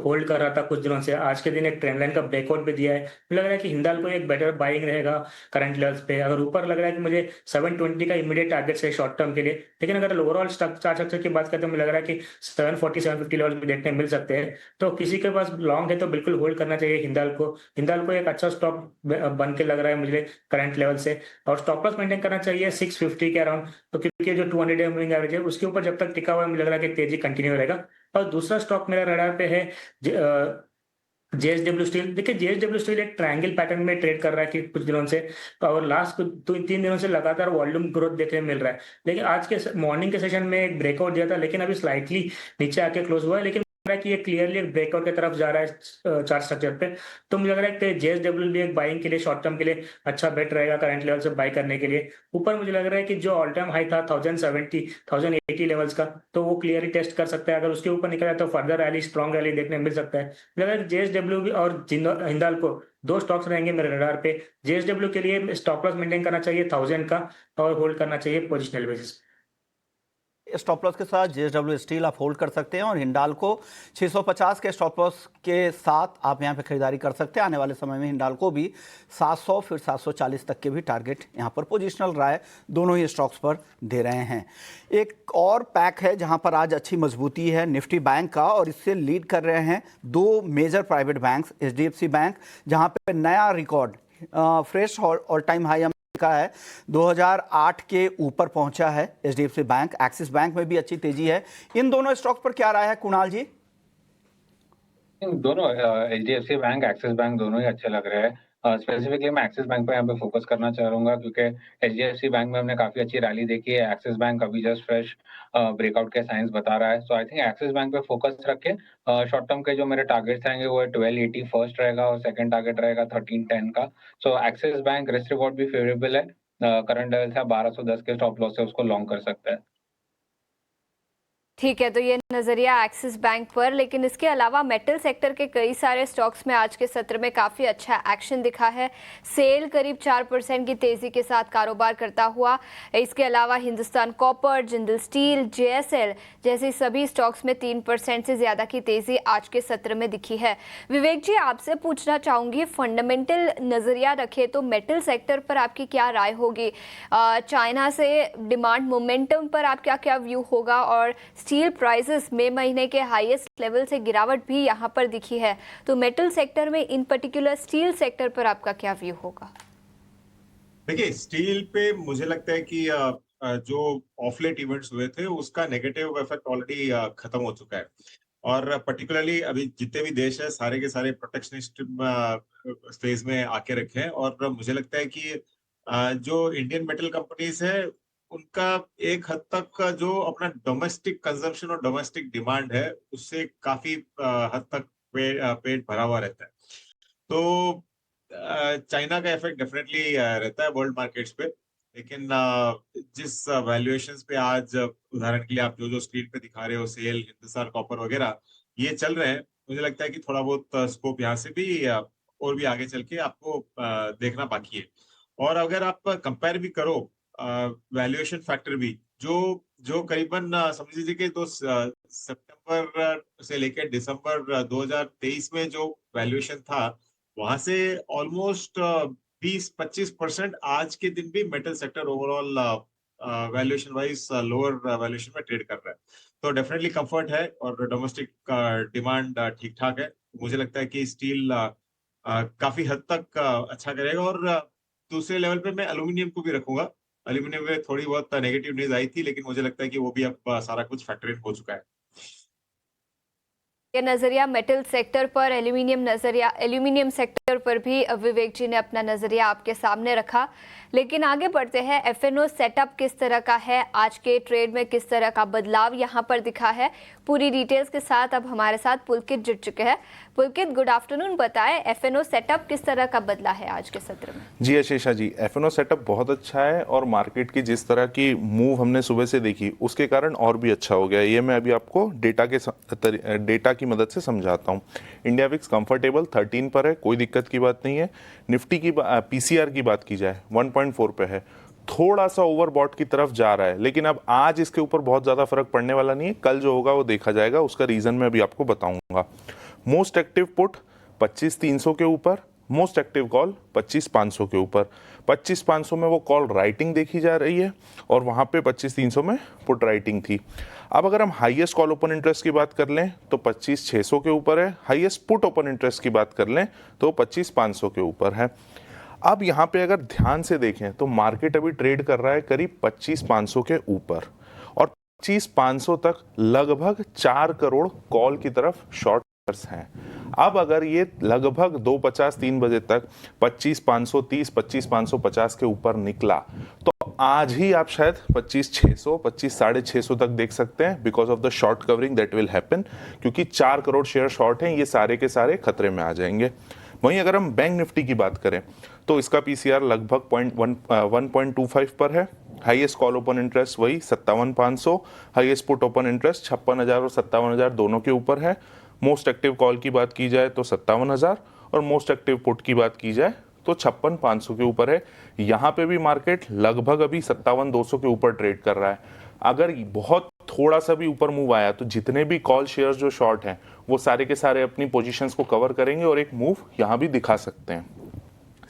होल्ड कर रहा था कुछ दिनों से। आज के दिन एक ट्रेंड लाइन का ब्रेकआउट भी दिया है। मुझे लग रहा है कि हिंडाल्को एक बेटर बाइंग रहेगा करंट लेवल्स पे। अगर ऊपर लग रहा है कि मुझे 720 का इमीडिएट टारगेट है शॉर्ट टर्म के लिए, लेकिन अगर ओवरऑल चार्ट स्ट्रक्चर की बात करते हैं मुझे लग रहा है कि 740-750 लेवल्स भी देखने मिल सकते हैं। तो किसी के पास लॉन्ग है तो बिल्कुल होल्ड करना चाहिए हिंडाल्को। हिंडाल्को एक अच्छा स्टॉक बन के लग रहा है मुझे करंट लेवल से। और स्टॉप लॉस मेंटेन करना चाहिए 650 के अराउंड, तो क्योंकि जो 200 मूविंग एवरेज है उसके ऊपर जब तक टिका हुआ है मुझे लग रहा है कि तेजी कंटिन्यू रहेगा। और दूसरा स्टॉक मेरा रडार पे है जेएसडब्ल्यू स्टील। देखिए जेएसडब्ल्यू स्टील एक ट्रायंगल पैटर्न में ट्रेड कर रहा है कि कुछ दिनों से, और लास्ट 3 दिनों से लगातार वॉल्यूम ग्रोथ देखने मिल रहा है। लेकिन आज के मॉर्निंग के सेशन में एक ब्रेकआउट दिया था, लेकिन अभी स्लाइटली नीचे आके क्लोज हुआ है। लेकिन रहा है कि ये क्लियरली एक ब्रेकआउट की तरफ जा रहा है चार्ट स्ट्रक्चर पे। तो मुझे लग रहा है कि जेएसडब्ल्यू भी एक बाइंग के लिए शॉर्ट टर्म के लिए अच्छा बेट रहेगा करंट लेवल से बाई करने के लिए। ऊपर मुझे लग रहा है कि जो ऑल टाइम हाई था 1070 1080 लेवल्स का, तो वो क्लियरली टेस्ट कर सकता है। अगर उसके ऊपर निकला तो फर्दर रैली, स्ट्रॉन्ग रैली देखने मिल सकता है। मुझे लग रहा है जेएसडब्ल्यू और हिंडाल्को 2 स्टॉक्स रहेंगे मेरे रडार पे। जेएसडब्ल्यू के लिए स्टॉप लॉस मेंटेन करना चाहिए 1000 का, और होल्ड करना चाहिए पोजिशनल बेसिस। स्टॉप लॉस के साथ जेएसडब्ल्यू स्टील आप होल्ड कर सकते हैं, और हिंडाल्को 650 के स्टॉप लॉस के साथ आप यहां पे खरीदारी कर सकते हैं। आने वाले समय में हिंडाल्को भी 700 फिर 740 तक के भी टारगेट यहां पर पोजिशनल राय दोनों ही स्टॉक्स पर दे रहे हैं। एक और पैक है जहां पर आज अच्छी मजबूती है निफ्टी बैंक का, और इससे लीड कर रहे हैं 2 major private banks. HDFC Bank जहां पे नया record fresh all time high का है, 2008 के ऊपर पहुंचा है एचडीएफसी बैंक। एक्सिस बैंक में भी अच्छी तेजी है। इन दोनों स्टॉक्स पर क्या राय है कुणाल जी? दोनों एचडीएफसी बैंक, एक्सिस बैंक दोनों ही अच्छे लग रहे हैं। स्पेसिफिकली मैं एक्सिस बैंक पे यहाँ पे फोकस करना चाहूंगा, क्योंकि एचडीएफसी बैंक में हमने काफी अच्छी रैली देखी है। एक्सिस बैंक अभी जस्ट फ्रेश ब्रेकआउट के साइंस बता रहा है। सो आई थिंक एक्सिस बैंक पे फोकस रखे। शॉर्ट टर्म के जो मेरे टारगेट्स रहेंगे वो 1280 फर्स्ट रहेगा, और सेकंड टारगेट रहेगा 1310 का। सो एक्सिस बैंक रिस्क रिवॉर्ड भी फेवरेबल है। करंट लेवल से 1210 के स्टॉप लॉस से उसको लॉन्ग कर सकते हैं। ठीक है, तो ये नजरिया एक्सिस बैंक पर। लेकिन इसके अलावा मेटल सेक्टर के कई सारे स्टॉक्स में आज के सत्र में काफी अच्छा एक्शन दिखा है। सेल करीब 4% की तेजी के साथ कारोबार करता हुआ। इसके अलावा Hindustan copper, Jindal steel, JSL जैसे सभी स्टॉक्स में 3% से ज्यादा की तेजी आज के सत्र में दिखी है। विवेक जी, आपसे पूछना चाहूंगी, फंडामेंटल नजरिया रखे तो मेटल सेक्टर पर आपकी क्या राय होगी? चाइना से डिमांड मोमेंटम पर आपका क्या व्यू होगा? और स्टील प्राइसेस मई महीने के हाईएस्ट लेवल से गिरावट भी यहां पर दिखी है, तो मेटल सेक्टर में इन पर्टिकुलर स्टील सेक्टर पर आपका क्या व्यू होगा? देखिए स्टील पे मुझे लगता है कि जो ऑफलेट इवेंट्स हुए थे उसका नेगेटिव इफेक्ट ऑलरेडी खत्म हो चुका है। और पर्टिकुलरली अभी जितने भी देश है सारे के सारे प्रोटेक्शनिस्ट फेज में आके रखे हैं। और मुझे लगता है कि जो इंडियन मेटल कंपनीज है उनका एक हद तक का जो अपना डोमेस्टिक कंजम्पशन और डोमेस्टिक डिमांड है उससे काफी हद तक पेट भरा हुआ रहता है। तो चाइना का इफेक्ट डेफिनेटली रहता है वर्ल्ड मार्केट्स पे। लेकिन जिस वैल्यूएशंस पे आज उदाहरण के लिए आप जो स्क्रीन पे दिखा रहे हो, सेल, हिंदुस्तान कॉपर वगैरह ये चल रहे हैं, मुझे लगता है कि थोड़ा बहुत स्कोप यहाँ से भी और भी आगे चल के आपको देखना बाकी है। और अगर आप कंपेयर भी करो वैल्यूएशन फैक्टर भी जो जो करीबन समझ लीजिए कि तो सितंबर से लेकर दिसंबर 2023 में जो वैल्यूएशन था वहां से ऑलमोस्ट 20-25% आज के दिन भी metal sector overall valuation wise lower valuation में ट्रेड कर रहा है। तो डेफिनेटली कंफर्ट है और डोमेस्टिक डिमांड ठीक ठाक है। मुझे लगता है कि स्टील काफी हद तक अच्छा करेगा। और दूसरे लेवल पे मैं एल्यूमिनियम को भी रखूंगा। एल्यूमिनियम में थोड़ी बहुत नेगेटिव न्यूज आई थी, लेकिन मुझे लगता है कि वो भी अब सारा कुछ फैक्टर इन हो चुका है। ये नजरिया मेटल सेक्टर पर, एल्यूमिनियम सेक्टर पर भी विवेक जी ने अपना नजरिया आपके सामने रखा। लेकिन आगे बढ़ते हैं, एफएनओ सेटअप किस तरह का है, आज के ट्रेड में किस तरह का बदलाव यहां पर दिखा है, पूरी डिटेल्स के साथ अब हमारे साथ पुलकित जुड़ चुके हैं। पुलकित, गुड आफ्टरनून। बताएं एफएनओ सेटअप किस तरह का बदला है आज के सत्र में? जी आशीषा जी, एफएनओ सेटअप बहुत अच्छा है और मार्केट की जिस तरह की मूव हमने सुबह से देखी उसके कारण और भी अच्छा हो गया। ये मैं अभी आपको डेटा की मदद से समझाता हूँ। इंडिया विक्स कंफर्टेबल 13 पर है, कोई दिक्कत की बात नहीं है। निफ्टी की पीसीआर की बात की जाए 1.4 पे है, थोड़ा सा ओवरबॉट की तरफ जा रहा है, लेकिन अब आज इसके ऊपर बहुत ज़्यादा फर्क पड़ने वाला नहीं है। कल जो होगा वो देखा जाएगा, उसका रीज़न मैं अभी आपको बताऊंगा। मोस्ट एक्टिव पुट 25,300 के ऊपर, मोस्ट एक्टिव कॉल 25,500 के ऊपर। 25,500 में वो कॉल राइटिंग देखी जा रही है और वहाँ पे 25,300 में पुट राइटिंग थी। अब अगर हम हाईएस्ट कॉल ओपन इंटरेस्ट की बात कर लें तो 25,600 के ऊपर है। हाईएस्ट पुट ओपन इंटरेस्ट की बात कर लें तो 25,500 के ऊपर है। अब यहाँ पे अगर ध्यान से देखें तो मार्केट अभी ट्रेड कर रहा है करीब 25,500 के ऊपर और 25,500 तक लगभग 4 करोड़ कॉल की तरफ शॉर्ट हैं। अब अगर ये लगभग 2:50-3 बजे तक 25,530, 25,550 के ऊपर निकला तो आज ही आप शायद 25,600, 25,650 तक देख सकते हैं, because of the short covering that will happen, क्योंकि 4 करोड़ शेयर शॉर्ट हैं, ये सारे के सारे खतरे में आ जाएंगे। वहीं अगर हम बैंक निफ्टी की बात करें तो इसका पीसीआर लगभग 1.25 पर है। हाईएस्ट कॉल ओपन इंटरेस्ट वही 57,500, हाईएस्ट पुट ओपन इंटरेस्ट 56,000 और 57,000 दोनों के ऊपर है। मोस्ट एक्टिव कॉल की बात की जाए तो 57,000 और मोस्ट एक्टिव पुट की बात की जाए तो 56,500 के ऊपर है। यहाँ पे भी मार्केट लगभग अभी 57,200 के ऊपर ट्रेड कर रहा है। अगर बहुत थोड़ा सा भी ऊपर मूव आया तो जितने भी कॉल शेयर्स जो शॉर्ट हैं वो सारे के सारे अपनी पोजीशंस को कवर करेंगे और एक मूव यहाँ भी दिखा सकते हैं।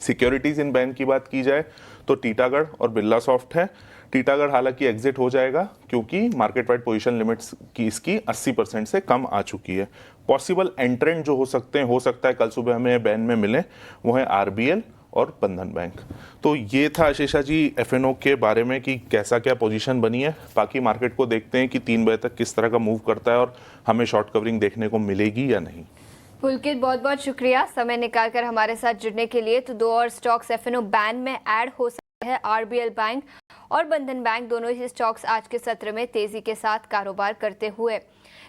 सिक्योरिटीज इन बैंक की बात की जाए तो टीटागढ़ और बिरला सॉफ्ट है। टीटागढ़ हालांकि एग्जिट हो जाएगा क्योंकि मार्केट वाइड पोजीशन लिमिट्स की इसकी 80% से कम आ चुकी है। पॉसिबल एंट्रेंट जो हो सकते हैं, हो सकता है कल सुबह हमें बैन में मिले, वो है आरबीएल और बंधन बैंक। तो ये था आशीषा जी एफएनओ के बारे में कि कैसा क्या पोजीशन बनी है। बाकी मार्केट को देखते हैं कि 3 बजे तक किस तरह का मूव करता है और हमें शॉर्ट कवरिंग देखने को मिलेगी या नहीं। पुलकित, बहुत बहुत शुक्रिया समय निकालकर हमारे साथ जुड़ने के लिए। तो 2 और स्टॉक्स एफएनओ बैन में ऐड हो सकते हैं, आरबीएल बैंक और बंधन बैंक। दोनों ही स्टॉक्स आज के सत्र में तेजी के साथ कारोबार करते हुए।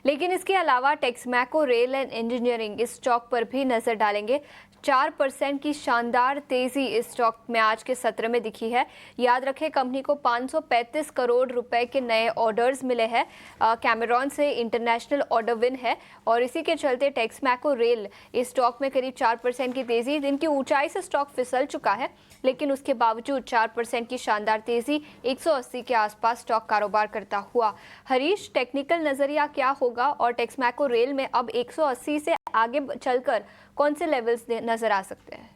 लेकिन इसके अलावा टेक्समैको रेल एंड इंजीनियरिंग इस स्टॉक पर भी नजर डालेंगे। 4% की शानदार तेजी इस स्टॉक में आज के सत्र में दिखी है। याद रखें, कंपनी को 535 करोड़ रुपए के नए ऑर्डर्स मिले हैं। कैमरॉन से इंटरनेशनल ऑर्डर विन है और इसी के चलते टेक्समैको रेल इस स्टॉक में करीब 4% की तेजी। दिन की ऊंचाई से स्टॉक फिसल चुका है, लेकिन उसके बावजूद 4% की शानदार तेजी, 180 के आसपास स्टॉक कारोबार करता हुआ। हरीश, टेक्निकल नजरिया क्या होगा और टेक्समैको रेल में अब 180 से आगे चलकर कौन से लेवल्स नजर आ सकते हैं?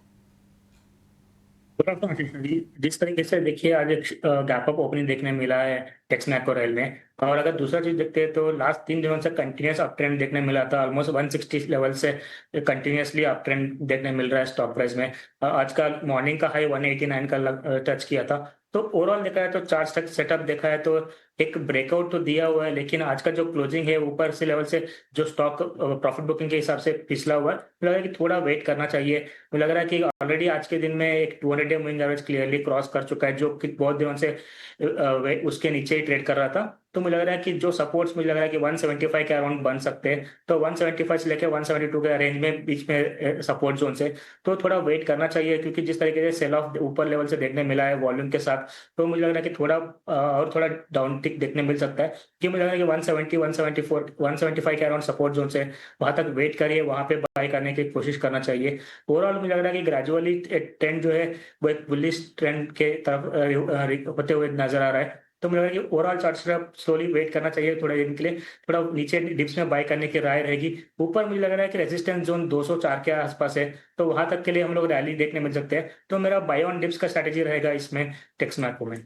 जिस तरीके से देखिए आज एक गैप अप ओपनिंग देखने मिला है टेक्समैको रेल में, और अगर दूसरा चीज देखते हैं तो लास्ट 3 दिनों से कंटिन्यूस अप ट्रेंड देखने मिला था। ऑलमोस्ट 160 लेवल से कंटिन्यूसली अप ट्रेंड देखने मिल रहा है स्टॉक प्राइस में। आज का मॉर्निंग का हाई 189 का टच किया था। तो ओवरऑल देखा है तो चार्ट सेटअप देखा है तो एक ब्रेकआउट तो दिया हुआ है, लेकिन आज का जो क्लोजिंग है ऊपर से लेवल से जो स्टॉक प्रॉफिट बुकिंग के हिसाब से पिछला हुआ है, मुझे लग रहा है कि थोड़ा वेट करना चाहिए। मुझे लग रहा है कि ऑलरेडी आज के दिन में एक 200 day moving average clearly cross कर चुका है, जो कि बहुत दिनों से उसके नीचे ही ट्रेड कर रहा था। तो मुझे लग रहा है कि जो सपोर्ट्स मुझे लग रहा है कि 175 के अराउंड बन सकते हैं। तो 175 से लेकर 172 के रेंज में बीच में सपोर्ट जोन से तो थोड़ा वेट करना चाहिए, क्योंकि जिस तरीके से सेल ऑफ ऊपर लेवल से देखने मिला है वॉल्यूम के साथ, तो मुझे लग रहा है कि थोड़ा और थोड़ा डाउन टिक देखने मिल सकता है। कि मुझे लग रहा है कि 170, 174, 175 के अराउंड सपोर्ट जोन से वहां तक वेट करिए, वहां पे बाय करने की कोशिश करना चाहिए। ओवरऑल मुझे लग रहा है कि ग्रेजुअली ट्रेंड जो है वो एक बुलिश ट्रेंड के तरफ होते हुए नजर आ रहा है। तो मुझे लग रहा है कि ओवरऑल चार्ट स्लोली वेट करना चाहिए थोड़ा दिन के लिए। थोड़ा नीचे डिप्स में बाय करने की राय रहेगी। ऊपर मुझे लग रहा है कि रेजिस्टेंस जोन 204 के आसपास है, तो वहां तक के लिए हम लोग रैली देखने मिल सकते हैं। तो मेरा बाय ऑन डिप्स का स्ट्रेटेजी रहेगा इसमें टेक्समैको में।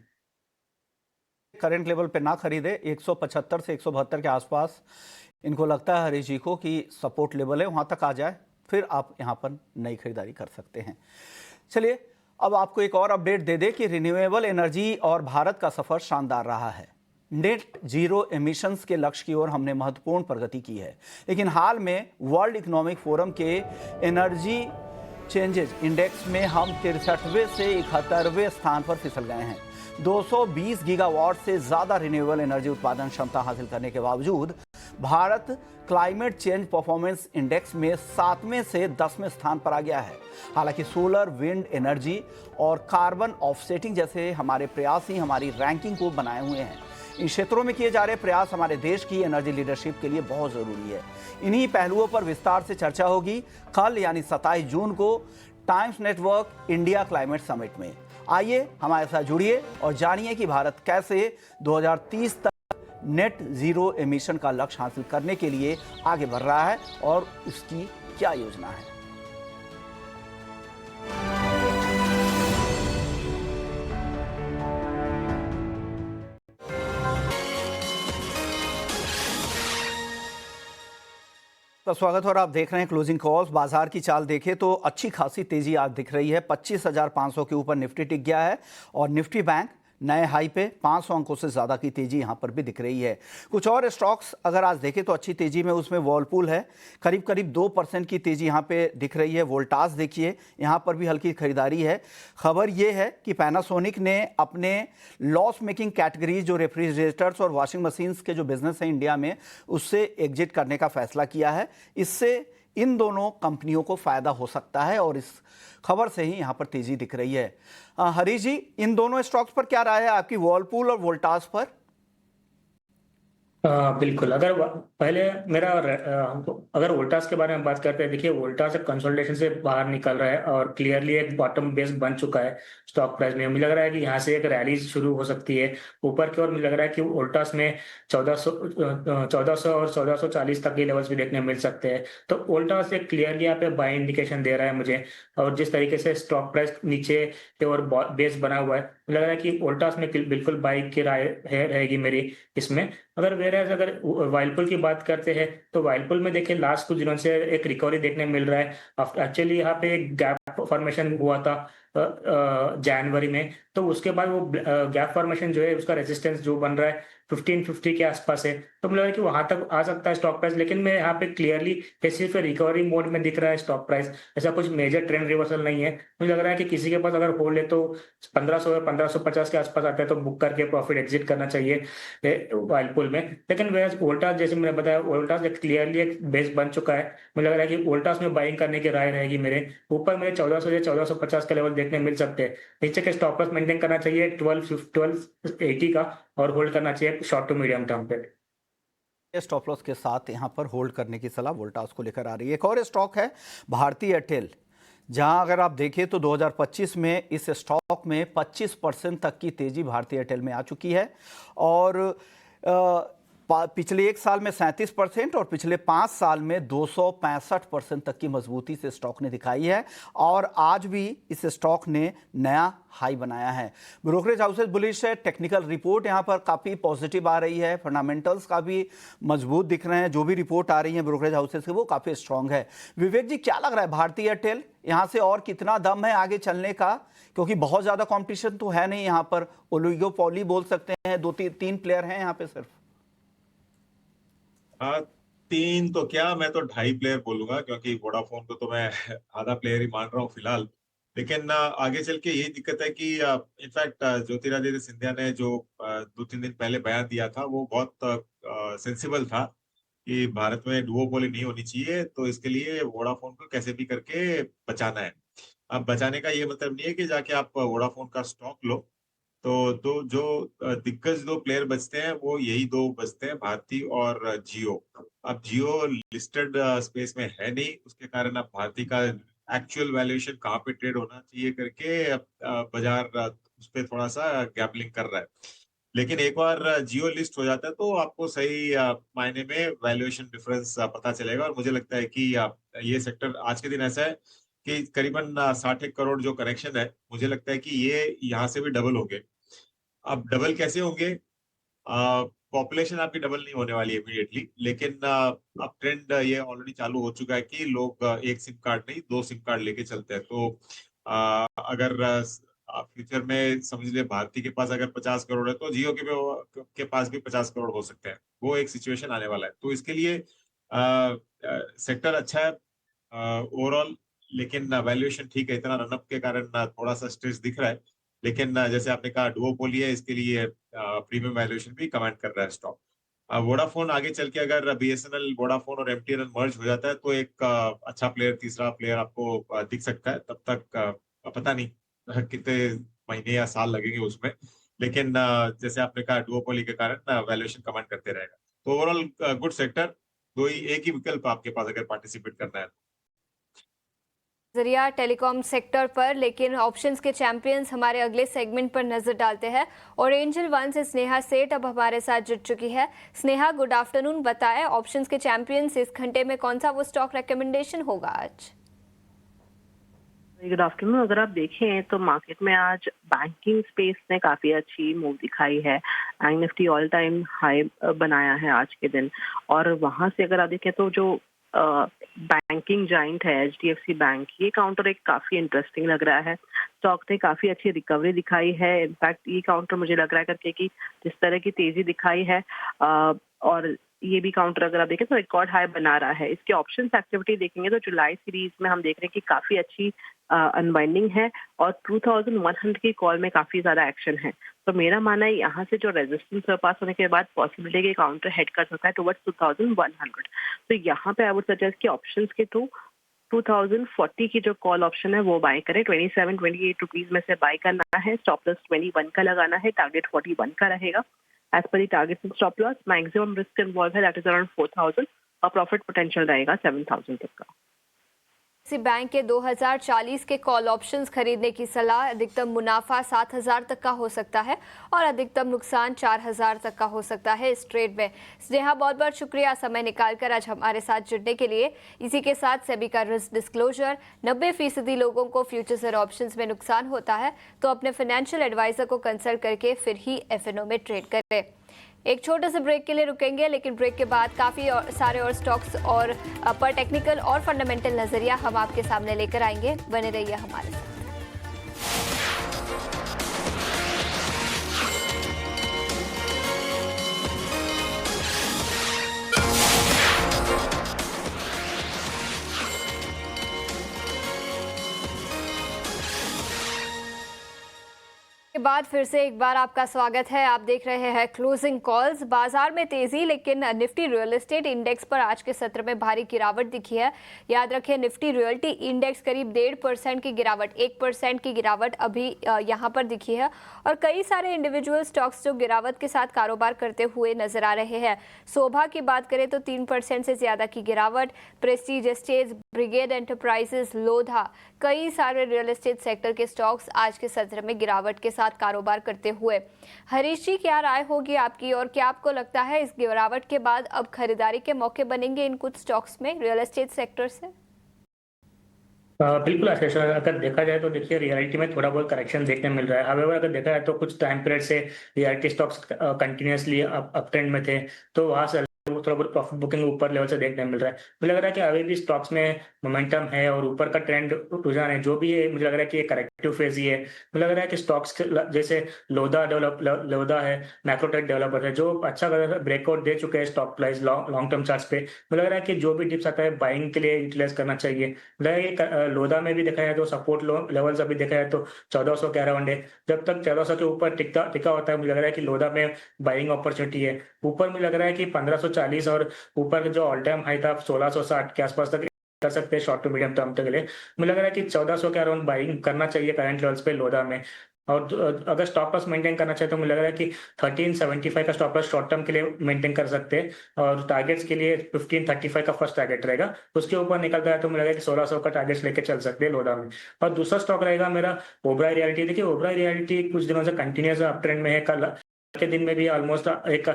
करंट लेवल पे ना खरीदे, 175 से 172 के आसपास इनको लगता है हरीश जी को कि सपोर्ट लेवल है, वहां तक आ जाए फिर आप यहां पर नई खरीदारी कर सकते हैं। चलिए अब आपको एक और अपडेट दे दें कि रिन्यूएबल एनर्जी और भारत का सफर शानदार रहा है। नेट जीरो एमिशंस के लक्ष्य की ओर हमने महत्वपूर्ण प्रगति की है, लेकिन हाल में वर्ल्ड इकोनॉमिक फोरम के एनर्जी चेंजेस इंडेक्स में हम 63वें से 71वें स्थान पर फिसल गए हैं। 220 गीगावाट से ज्यादा रिन्यूएबल एनर्जी उत्पादन क्षमता हासिल करने के बावजूद Bharat climate change performance index में 7वें से 10वें स्थान पर आ गया है। हालांकि सोलर, विंड एनर्जी और कार्बन ऑफसेटिंग जैसे हमारे प्रयास ही हमारी रैंकिंग को बनाए हुए हैं। इन क्षेत्रों में किए जा रहे प्रयास हमारे देश की एनर्जी लीडरशिप के लिए बहुत जरूरी है। इन्हीं पहलुओं पर विस्तार से चर्चा होगी कल यानी 27 जून को times network India climate summit में। आइए हमारे साथ जुड़िए और जानिए कि भारत कैसे 2030 तक नेट जीरो एमिशन का लक्ष्य हासिल करने के लिए आगे बढ़ रहा है और इसकी क्या योजना है। तो स्वागत है और आप देख रहे हैं क्लोजिंग कॉल्स। बाजार की चाल देखें तो अच्छी खासी तेजी आज दिख रही है। 25,500 के ऊपर निफ्टी टिक गया है और निफ्टी बैंक नए हाई पे 500 अंकों से ज़्यादा की तेजी यहाँ पर भी दिख रही है। कुछ और स्टॉक्स अगर आज देखें तो अच्छी तेजी में उसमें वॉलपूल है, करीब करीब 2% की तेजी यहाँ पे दिख रही है। वोल्टास देखिए यहाँ पर भी हल्की खरीदारी है। खबर ये है कि पैनासोनिक ने अपने लॉस मेकिंग कैटेगरीज जो रेफ्रिजरेटर्स और वॉशिंग मशीन्स के जो बिजनेस है इंडिया में, उससे एग्जिट करने का फैसला किया है। इससे इन दोनों कंपनियों को फायदा हो सकता है और इस खबर से ही यहां पर तेजी दिख रही है। हरीश जी, इन दोनों स्टॉक्स पर क्या राय है आपकी, वॉलपूल और वोल्टास पर? बिल्कुल। पहले मेरा अगर वोल्टास के बारे में बात करते हैं, देखिए वोल्टास कंसोलिडेशन से बाहर निकल रहा है और क्लियरली एक बॉटम बेस बन चुका है स्टॉक प्राइस में। मुझे लग रहा है कि यहाँ से एक रैली शुरू हो सकती है ऊपर की ओर। मुझे लग रहा है कि वोल्टास में 1400 और 1440 तक के लेवल्स भी देखने मिल सकते हैं। तो वोल्टास एक क्लियरली यहाँ पे बाय इंडिकेशन दे रहा है मुझे, और जिस तरीके से स्टॉक प्राइस नीचे की ओर बेस बना हुआ है, मुझे लग रहा है कि वोल्टास में बिल्कुल बाय की राय रहेगी मेरी इसमें। अगर वाइलपुल की बात करते हैं तो वाइलपुल में देखिए लास्ट कुछ दिनों से एक रिकवरी देखने मिल रहा है। एक्चुअली यहाँ पे एक गैप फॉर्मेशन हुआ था जनवरी में, तो उसके बाद वो गैप फॉर्मेशन जो है उसका रेजिस्टेंस जो बन रहा है 1550 के आसपास है। तो मुझे लग रहा है कि वहां तक आ सकता है स्टॉक प्राइस, लेकिन मैं यहाँ पे क्लियरली सिर्फ रिकवरी मोड में दिख रहा है स्टॉक प्राइस। ऐसा कुछ मेजर ट्रेंड रिवर्सल नहीं है। मुझे लग रहा है कि किसी के पास अगर होल्ड है तो 1500 या 1550 के आसपास आता है तो बुक करके प्रॉफिट एग्जिट करना चाहिए वाइलपुल में। लेकिन वोल्टास जैसे मैंने बताया, वोल्टास एक क्लियरली एक बेस बन चुका है। मुझे लग रहा है कि वोल्टास में बाइंग करने की राय रहेगी मेरे। ऊपर मेरे 1400 या 1450 का लेवल देखने मिल सकते हैं। नीचे के स्टॉप लॉस मेंटेन करना चाहिए 1280 का और होल्ड करना चाहिए शॉर्ट टू मीडियम टर्म पे। स्टॉप लॉस के साथ यहां पर होल्ड करने की सलाह वोल्टास को लेकर आ रही है। एक और स्टॉक है भारती एयरटेल, जहां अगर आप देखें तो 2025 में इस स्टॉक में 25% तक की तेजी भारती एयरटेल में आ चुकी है और पिछले एक साल में 37% और पिछले 5 साल में 265% तक की मजबूती से स्टॉक ने दिखाई है और आज भी इस स्टॉक ने नया हाई बनाया है। ब्रोकरेज हाउसेस बुलिश है, टेक्निकल रिपोर्ट यहां पर काफ़ी पॉजिटिव आ रही है, फंडामेंटल्स का भी मजबूत दिख रहे हैं। जो भी रिपोर्ट आ रही है ब्रोकरेज हाउसेस की वो काफ़ी स्ट्रांग है। विवेक जी, क्या लग रहा है भारती एयरटेल यहाँ से और कितना दम है आगे चलने का, क्योंकि बहुत ज़्यादा कॉम्पिटिशन तो है नहीं यहाँ पर, ओलिगोपोली बोल सकते हैं, 2-3 प्लेयर हैं यहाँ पे सिर्फ। 3 तो क्या, मैं तो 2.5 प्लेयर बोलूंगा, क्योंकि वोडाफोन को तो मैं आधा प्लेयर ही मान रहा हूँ फिलहाल। लेकिन आगे चल के यही दिक्कत है कि इनफैक्ट ज्योतिरादित्य सिंधिया ने जो 2-3 दिन पहले बयान दिया था वो बहुत सेंसिबल था कि भारत में डुओपोली नहीं होनी चाहिए, तो इसके लिए वोडाफोन को कैसे भी करके बचाना है। अब बचाने का ये मतलब नहीं है कि जाके आप वोडाफोन का स्टॉक लो, तो जो दिग्गज 2 प्लेयर बचते हैं वो यही 2 बचते हैं, भारती और जियो। अब जियो लिस्टेड स्पेस में है नहीं, उसके कारण अब भारती का एक्चुअल वैल्यूएशन कहाँ पे ट्रेड होना चाहिए करके बाजार उस पर थोड़ा सा गैम्बलिंग कर रहा है। लेकिन एक बार जियो लिस्ट हो जाता है तो आपको सही मायने में वैल्यूएशन डिफरेंस पता चलेगा। और मुझे लगता है कि ये सेक्टर आज के दिन ऐसा है कि करीबन 60 करोड़ जो कनेक्शन है, मुझे लगता है कि ये यहाँ से भी डबल होंगे। अब डबल कैसे होंगे, पॉपुलेशन आपकी डबल नहीं होने वाली इमीडिएटली, लेकिन अब ट्रेंड ये ऑलरेडी चालू हो चुका है कि लोग एक सिम कार्ड नहीं 2 सिम कार्ड लेके चलते हैं। तो अगर फ्यूचर में समझ लीजिए भारती के पास अगर 50 करोड़ है तो जियो के पास भी 50 करोड़ हो सकते हैं। वो एक सिचुएशन आने वाला है। तो इसके लिए सेक्टर अच्छा है ओवरऑल, लेकिन वैल्यूएशन ठीक है, इतना रनअप के कारण थोड़ा सा स्ट्रेस दिख रहा है। लेकिन जैसे आपने कहा डुओपोली है, इसके लिए प्रीमियम वैल्यूएशन भी कमांड कर रहा है स्टॉक। वोडाफोन आगे चल के अगर बीएसएनएल, वोडाफोन और एमटीएनएल मर्ज हो जाता है तो एक अच्छा प्लेयर, तीसरा प्लेयर आपको दिख सकता है। तब तक पता नहीं कितने महीने या साल लगेंगे उसमें, लेकिन जैसे आपने कहा डुओपोली के कारण वैल्यूएशन कमांड करते रहेगा। तो ओवरऑल गुड सेक्टर, एक ही विकल्प आपके पास अगर पार्टिसिपेट करना है। जरिया टेलीकॉम सेक्टर पर, लेकिन ऑप्शंस के चैंपियंस हमारे अगले सेगमेंट पर नजर डालते हैं और एंजल वन से स्नेहा सेठ अब हमारे साथ जुड़ चुकी है। Sneha, good afternoon. बताएं ऑप्शंस के चैंपियंस इस घंटे में कौन सा वो स्टॉक रिकमेंडेशन होगा आज? Good afternoon. अगर आप देखें तो मार्केट में आज बैंकिंग स्पेस ने काफी अच्छी मूव दिखाई है। Bank Nifty all time high बनाया है आज के दिन, और वहां से अगर आप देखें तो जो बैंकिंग जाइंट है एचडीएफसी बैंक, ये काउंटर एक काफी इंटरेस्टिंग लग रहा है। स्टॉक ने काफी अच्छी रिकवरी दिखाई है। इनफैक्ट ये काउंटर मुझे लग रहा है करके कि जिस तरह की तेजी दिखाई है और ये भी काउंटर अगर आप देखें तो रिकॉर्ड हाई बना रहा है। इसके ऑप्शंस एक्टिविटी देखेंगे तो जुलाई सीरीज में हम देख रहे हैं कि काफी अच्छी अनवाइंडिंग है और 2100 की कॉल में काफी ज्यादा एक्शन है। तो मेरा मानना है यहाँ से जो रेजिस्टेंस सरपास होने के बाद पॉसिबिलिटी के काउंटर हेड कर सकता है टुवर्ड्स 2100। तो यहाँ पे आई वुड सजेस्ट कि ऑप्शंस के थ्रू 2040 की जो कॉल ऑप्शन है वो बाय करें। 27-28 रुपीज में से बाय करना है। स्टॉप लॉस 21 का लगाना है। टारगेट 41 का रहेगा। As per the target and stop loss maximum risk involve है, दैट इज अराउंड 4000 और प्रॉफिट पोटेंशियल रहेगा 7000 तक का। बैंक के 2040 के कॉल ऑप्शंस खरीदने की सलाह। अधिकतम मुनाफा 7000 तक का हो सकता है और अधिकतम नुकसान 4000 तक का हो सकता है इस ट्रेड में। स्नेहा, बहुत बहुत शुक्रिया समय निकालकर आज हमारे साथ जुड़ने के लिए। इसी के साथ सेबी का रिस्क डिस्क्लोजर, 90% लोगों को फ्यूचर्स और ऑप्शंस में नुकसान होता है, तो अपने फाइनेंशियल एडवाइजर को कंसल्ट करके फिर ही एफएनओ में ट्रेड करें। एक छोटे से ब्रेक के लिए रुकेंगे, लेकिन ब्रेक के बाद काफ़ी सारे और स्टॉक्स और पर टेक्निकल और फंडामेंटल नज़रिया हम आपके सामने लेकर आएंगे। बने रहिए हमारे साथ। के बाद फिर से एक बार आपका स्वागत है। आप देख रहे हैं क्लोजिंग कॉल्स। बाजार में तेजी, लेकिन निफ्टी रियल एस्टेट इंडेक्स पर आज के सत्र में भारी गिरावट दिखी है। याद रखें, निफ्टी रियल्टी इंडेक्स करीब 1.5% की गिरावट, 1% की गिरावट अभी यहां पर दिखी है और कई सारे इंडिविजुअल स्टॉक्स जो गिरावट के साथ कारोबार करते हुए नजर आ रहे हैं। शोभा की बात करें तो 3% से ज्यादा की गिरावट। Prestige Estates, Brigade Enterprises, Lodha, कई सारे रियल एस्टेट सेक्टर के स्टॉक्स आज के सत्र में गिरावट के साथ कारोबार करते हुए। हरीश जी, क्या राय होगी आपकी और क्या आपको लगता है इस गिरावट के बाद अब खरीदारी के मौके बनेंगे इन कुछ स्टॉक्स में रियल एस्टेट सेक्टर से? बिल्कुल आशीष, अगर देखा जाए तो देखिए रियलिटी में थोड़ा बहुत करेक्शन देखने मिल रहा है। हावेवर अगर देखा जाए तो कुछ टाइम पीरियड से reality stocks continuously up trend में थे, तो वहां से थोड़ा बहुत प्रॉफिट बुकिंग ऊपर लेवल से देखने मिल रहा है। मुझे लग रहा है कि अभी भी स्टॉक्स में मोमेंटम है और ऊपर का ट्रेंड रुझान है जो भी है। मुझे लग रहा है कि ये करेक्टिव फेज ही है। मुझे लग रहा है कि स्टॉक्स जैसे लोधा है, मैक्रोटेक डेवलपर है, जो अच्छा ब्रेकआउट दे चुके हैं stock price long term charts पे। मुझे लग रहा है कि जो भी डिप्स आता है बाइंग के लिए यूटिलाइज करना चाहिए। मुझे लग रहा है लोधा में भी देखा जाए तो सपोर्ट लेवल्स अभी देखा जाए तो 1400 के अराउंड है। जब तक 1400 के ऊपर टिका होता है, मुझे लग रहा है कि लोधा में बाइंग अपॉर्चुनिटी है। ऊपर मुझे लग रहा है कि 1540 और ऊपर जो ऑल टाइम हाई था 1660 के आसपास तक कर सकते हैं शॉर्ट टू मीडियम टर्म के लिए। मुझे लग रहा है कि 1400 के अराउंड बाइंग करना चाहिए करंट लेवल्स पे लोधा में। और अगर स्टॉप लॉस मेंटेन करना चाहिए तो मुझे लग रहा है कि 1375 का स्टॉप लॉस शॉर्ट टर्म के लिए मेंटेन कर सकते हैं और टारगेट्स के लिए 1535 का फर्स्ट टारगेट रहेगा। उसके ऊपर निकलता है तो मुझे लग रहा है कि 1600 का टारगेट लेके चल सकते हैं लोधा में। और दूसरा स्टॉक रहेगा मेरा ओबराई रियलिटी। देखिए ओबराई रियलिटी कुछ दिनों से कंटिन्यूस अप ट्रेंड में है। कल के दिन में भी ऑलमोस्ट एक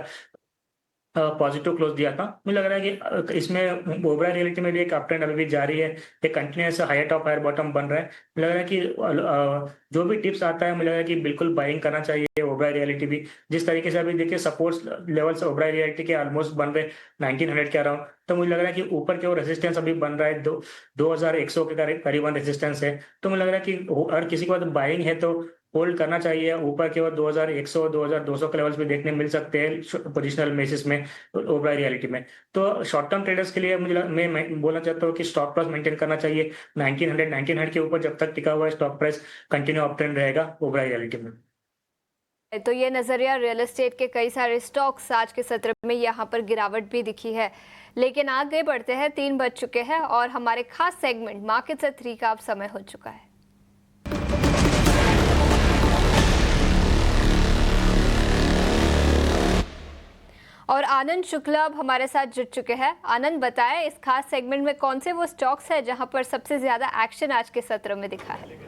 पॉजिटिव क्लोज दिया था। मुझे लग रहा है कि इसमें ओबराय रियलिटी में भी एक अप ट्रेंड अभी भी जारी है, एक continuous higher top higher bottom बन रहा है। मुझे लग रहा है कि जो भी टिप्स आता है मुझे लग रहा है कि बिल्कुल बाइंग करना चाहिए ओबराय रियलिटी भी। जिस तरीके से अभी देखिए सपोर्ट लेवल्स ओबराय रियलिटी के ऑलमोस्ट बन रहे 1900 के अराउंड, तो मुझे लग रहा है कि ऊपर के वो रेजिस्टेंस अभी बन रहा है 2100 के करीबन रेजिस्टेंस है। तो मुझे लग रहा है कि अगर किसी को बाइंग है तो होल्ड करना चाहिए। ऊपर के और 2100 2200 के लेवल्स भी देखने मिल सकते हैं पोजिशनल बेसिस में ओबराय रियलिटी में। तो शॉर्ट टर्म ट्रेडर्स के लिए मैं बोलना चाहता हूँ कि स्टॉप लॉस मेंटेन करना चाहिए 1900 के ऊपर। जब तक टिका हुआ है stock price continue up trend रहेगा ओबराय रियलिटी में। तो ये नजरिया रियल एस्टेट के कई सारे स्टॉक्स आज के सत्र में यहाँ पर गिरावट भी दिखी है। लेकिन आगे बढ़ते हैं, 3 बज चुके हैं और हमारे खास सेगमेंट मार्केट्स एट 3 का अब समय हो चुका है। और आनंद शुक्ला अब हमारे साथ जुड़ चुके हैं। आनंद, बताएं इस खास सेगमेंट में कौन से वो स्टॉक्स हैं जहां पर सबसे ज्यादा एक्शन आज के सत्र में दिखा है?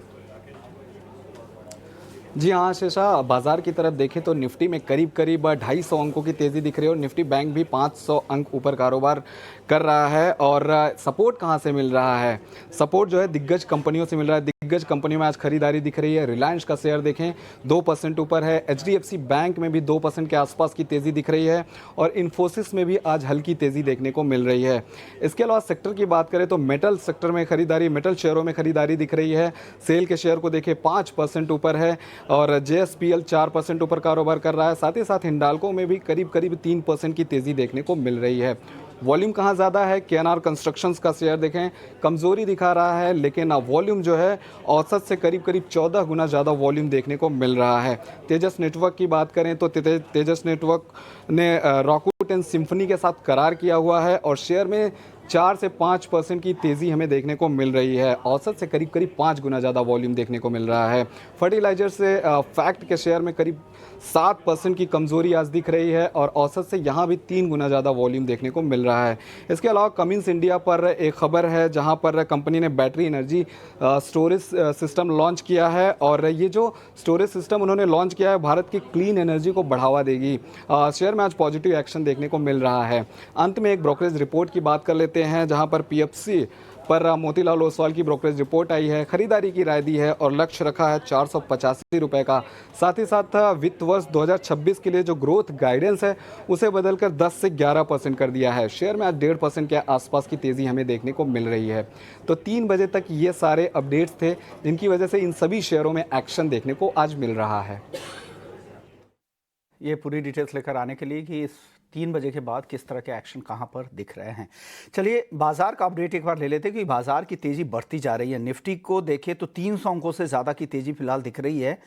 जी हाँ शेषा, बाजार की तरफ देखें तो निफ्टी में करीब 250 अंकों की तेज़ी दिख रही है और निफ्टी बैंक भी 500 अंक ऊपर कारोबार कर रहा है। और सपोर्ट कहाँ से मिल रहा है? सपोर्ट जो है दिग्गज कंपनियों से मिल रहा है। दिग्गज कंपनियों में आज खरीदारी दिख रही है। रिलायंस का शेयर देखें 2% ऊपर है। HDFC बैंक में भी 2% के आसपास की तेज़ी दिख रही है और इन्फोसिस में भी आज हल्की तेज़ी देखने को मिल रही है। इसके अलावा सेक्टर की बात करें तो मेटल सेक्टर में खरीदारी, मेटल शेयरों में खरीदारी दिख रही है। सेल के शेयर को देखें 5% ऊपर है और JSPL 4% ऊपर कारोबार कर रहा है। साथ ही साथ हिंडाल्को में भी करीब 3% की तेज़ी देखने को मिल रही है। वॉल्यूम कहाँ ज़्यादा है? KNR कंस्ट्रक्शंस का शेयर देखें कमज़ोरी दिखा रहा है, लेकिन वॉल्यूम जो है औसत से करीब 14 गुना ज़्यादा वॉल्यूम देखने को मिल रहा है। तेजस नेटवर्क की बात करें तो तेजस नेटवर्क ने रॉकवुड एंड सिम्फनी के साथ करार किया हुआ है और शेयर में 4 से 5% की तेज़ी हमें देखने को मिल रही है। औसत से करीब 5 गुना ज़्यादा वॉल्यूम देखने को मिल रहा है। फर्टिलाइजर से फैक्ट के शेयर में करीब 7% की कमज़ोरी आज दिख रही है और औसत से यहाँ भी 3 गुना ज़्यादा वॉल्यूम देखने को मिल रहा है। इसके अलावा कमिंस इंडिया पर एक खबर है जहाँ पर कंपनी ने battery energy storage system launch किया है और ये जो स्टोरेज सिस्टम उन्होंने लॉन्च किया है भारत की क्लीन एनर्जी को बढ़ावा देगी। शेयर में आज पॉजिटिव एक्शन देखने को मिल रहा है। अंत में एक ब्रोकरेज रिपोर्ट की बात कर लेते हैं जहाँ पर PFC पर मोतीलाल ओसवाल की ब्रोकरेज रिपोर्ट आई है। खरीदारी की राय दी है और लक्ष्य रखा है 485 रुपये का। साथ ही साथ वित्त वर्ष 2026 के लिए जो ग्रोथ गाइडेंस है उसे बदलकर 10 से 11% कर दिया है। शेयर में आज 1.5% के आसपास की तेज़ी हमें देखने को मिल रही है। तो 3 बजे तक ये सारे अपडेट्स थे जिनकी वजह से इन सभी शेयरों में एक्शन देखने को आज मिल रहा है। ये पूरी डिटेल्स लेकर आने के लिए कि इस 3 बजे के बाद किस तरह के एक्शन कहां पर दिख रहे हैं। चलिए बाजार का अपडेट एक बार ले लेते हैं कि बाजार की तेज़ी बढ़ती जा रही है। निफ्टी को देखें तो 300 अंकों से ज़्यादा की तेज़ी फिलहाल दिख रही है।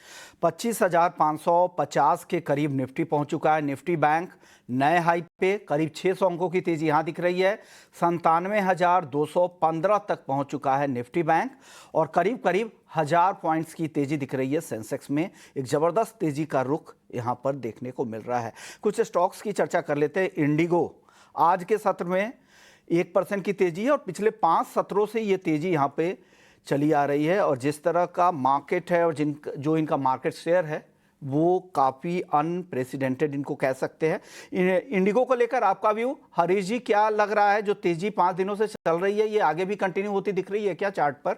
25,550 के करीब निफ्टी पहुंच चुका है। निफ्टी बैंक नए हाई पे करीब 600 अंकों की तेज़ी यहाँ दिख रही है। 97,215 तक पहुंच चुका है निफ्टी बैंक और करीब 1000 पॉइंट्स की तेज़ी दिख रही है सेंसेक्स में। एक ज़बरदस्त तेज़ी का रुख यहाँ पर देखने को मिल रहा है। कुछ स्टॉक्स की चर्चा कर लेते हैं। इंडिगो आज के सत्र में 1% की तेज़ी है और पिछले 5 सत्रों से ये तेज़ी यहाँ पे चली आ रही है और जिस तरह का मार्केट है और जो इनका मार्केट शेयर है वो काफ़ी अनप्रेसिडेंटेड इनको कह सकते हैं। इंडिगो को लेकर आपका व्यू हरीश जी, क्या लग रहा है? जो तेज़ी 5 दिनों से चल रही है ये आगे भी कंटिन्यू होती दिख रही है क्या चार्ट पर?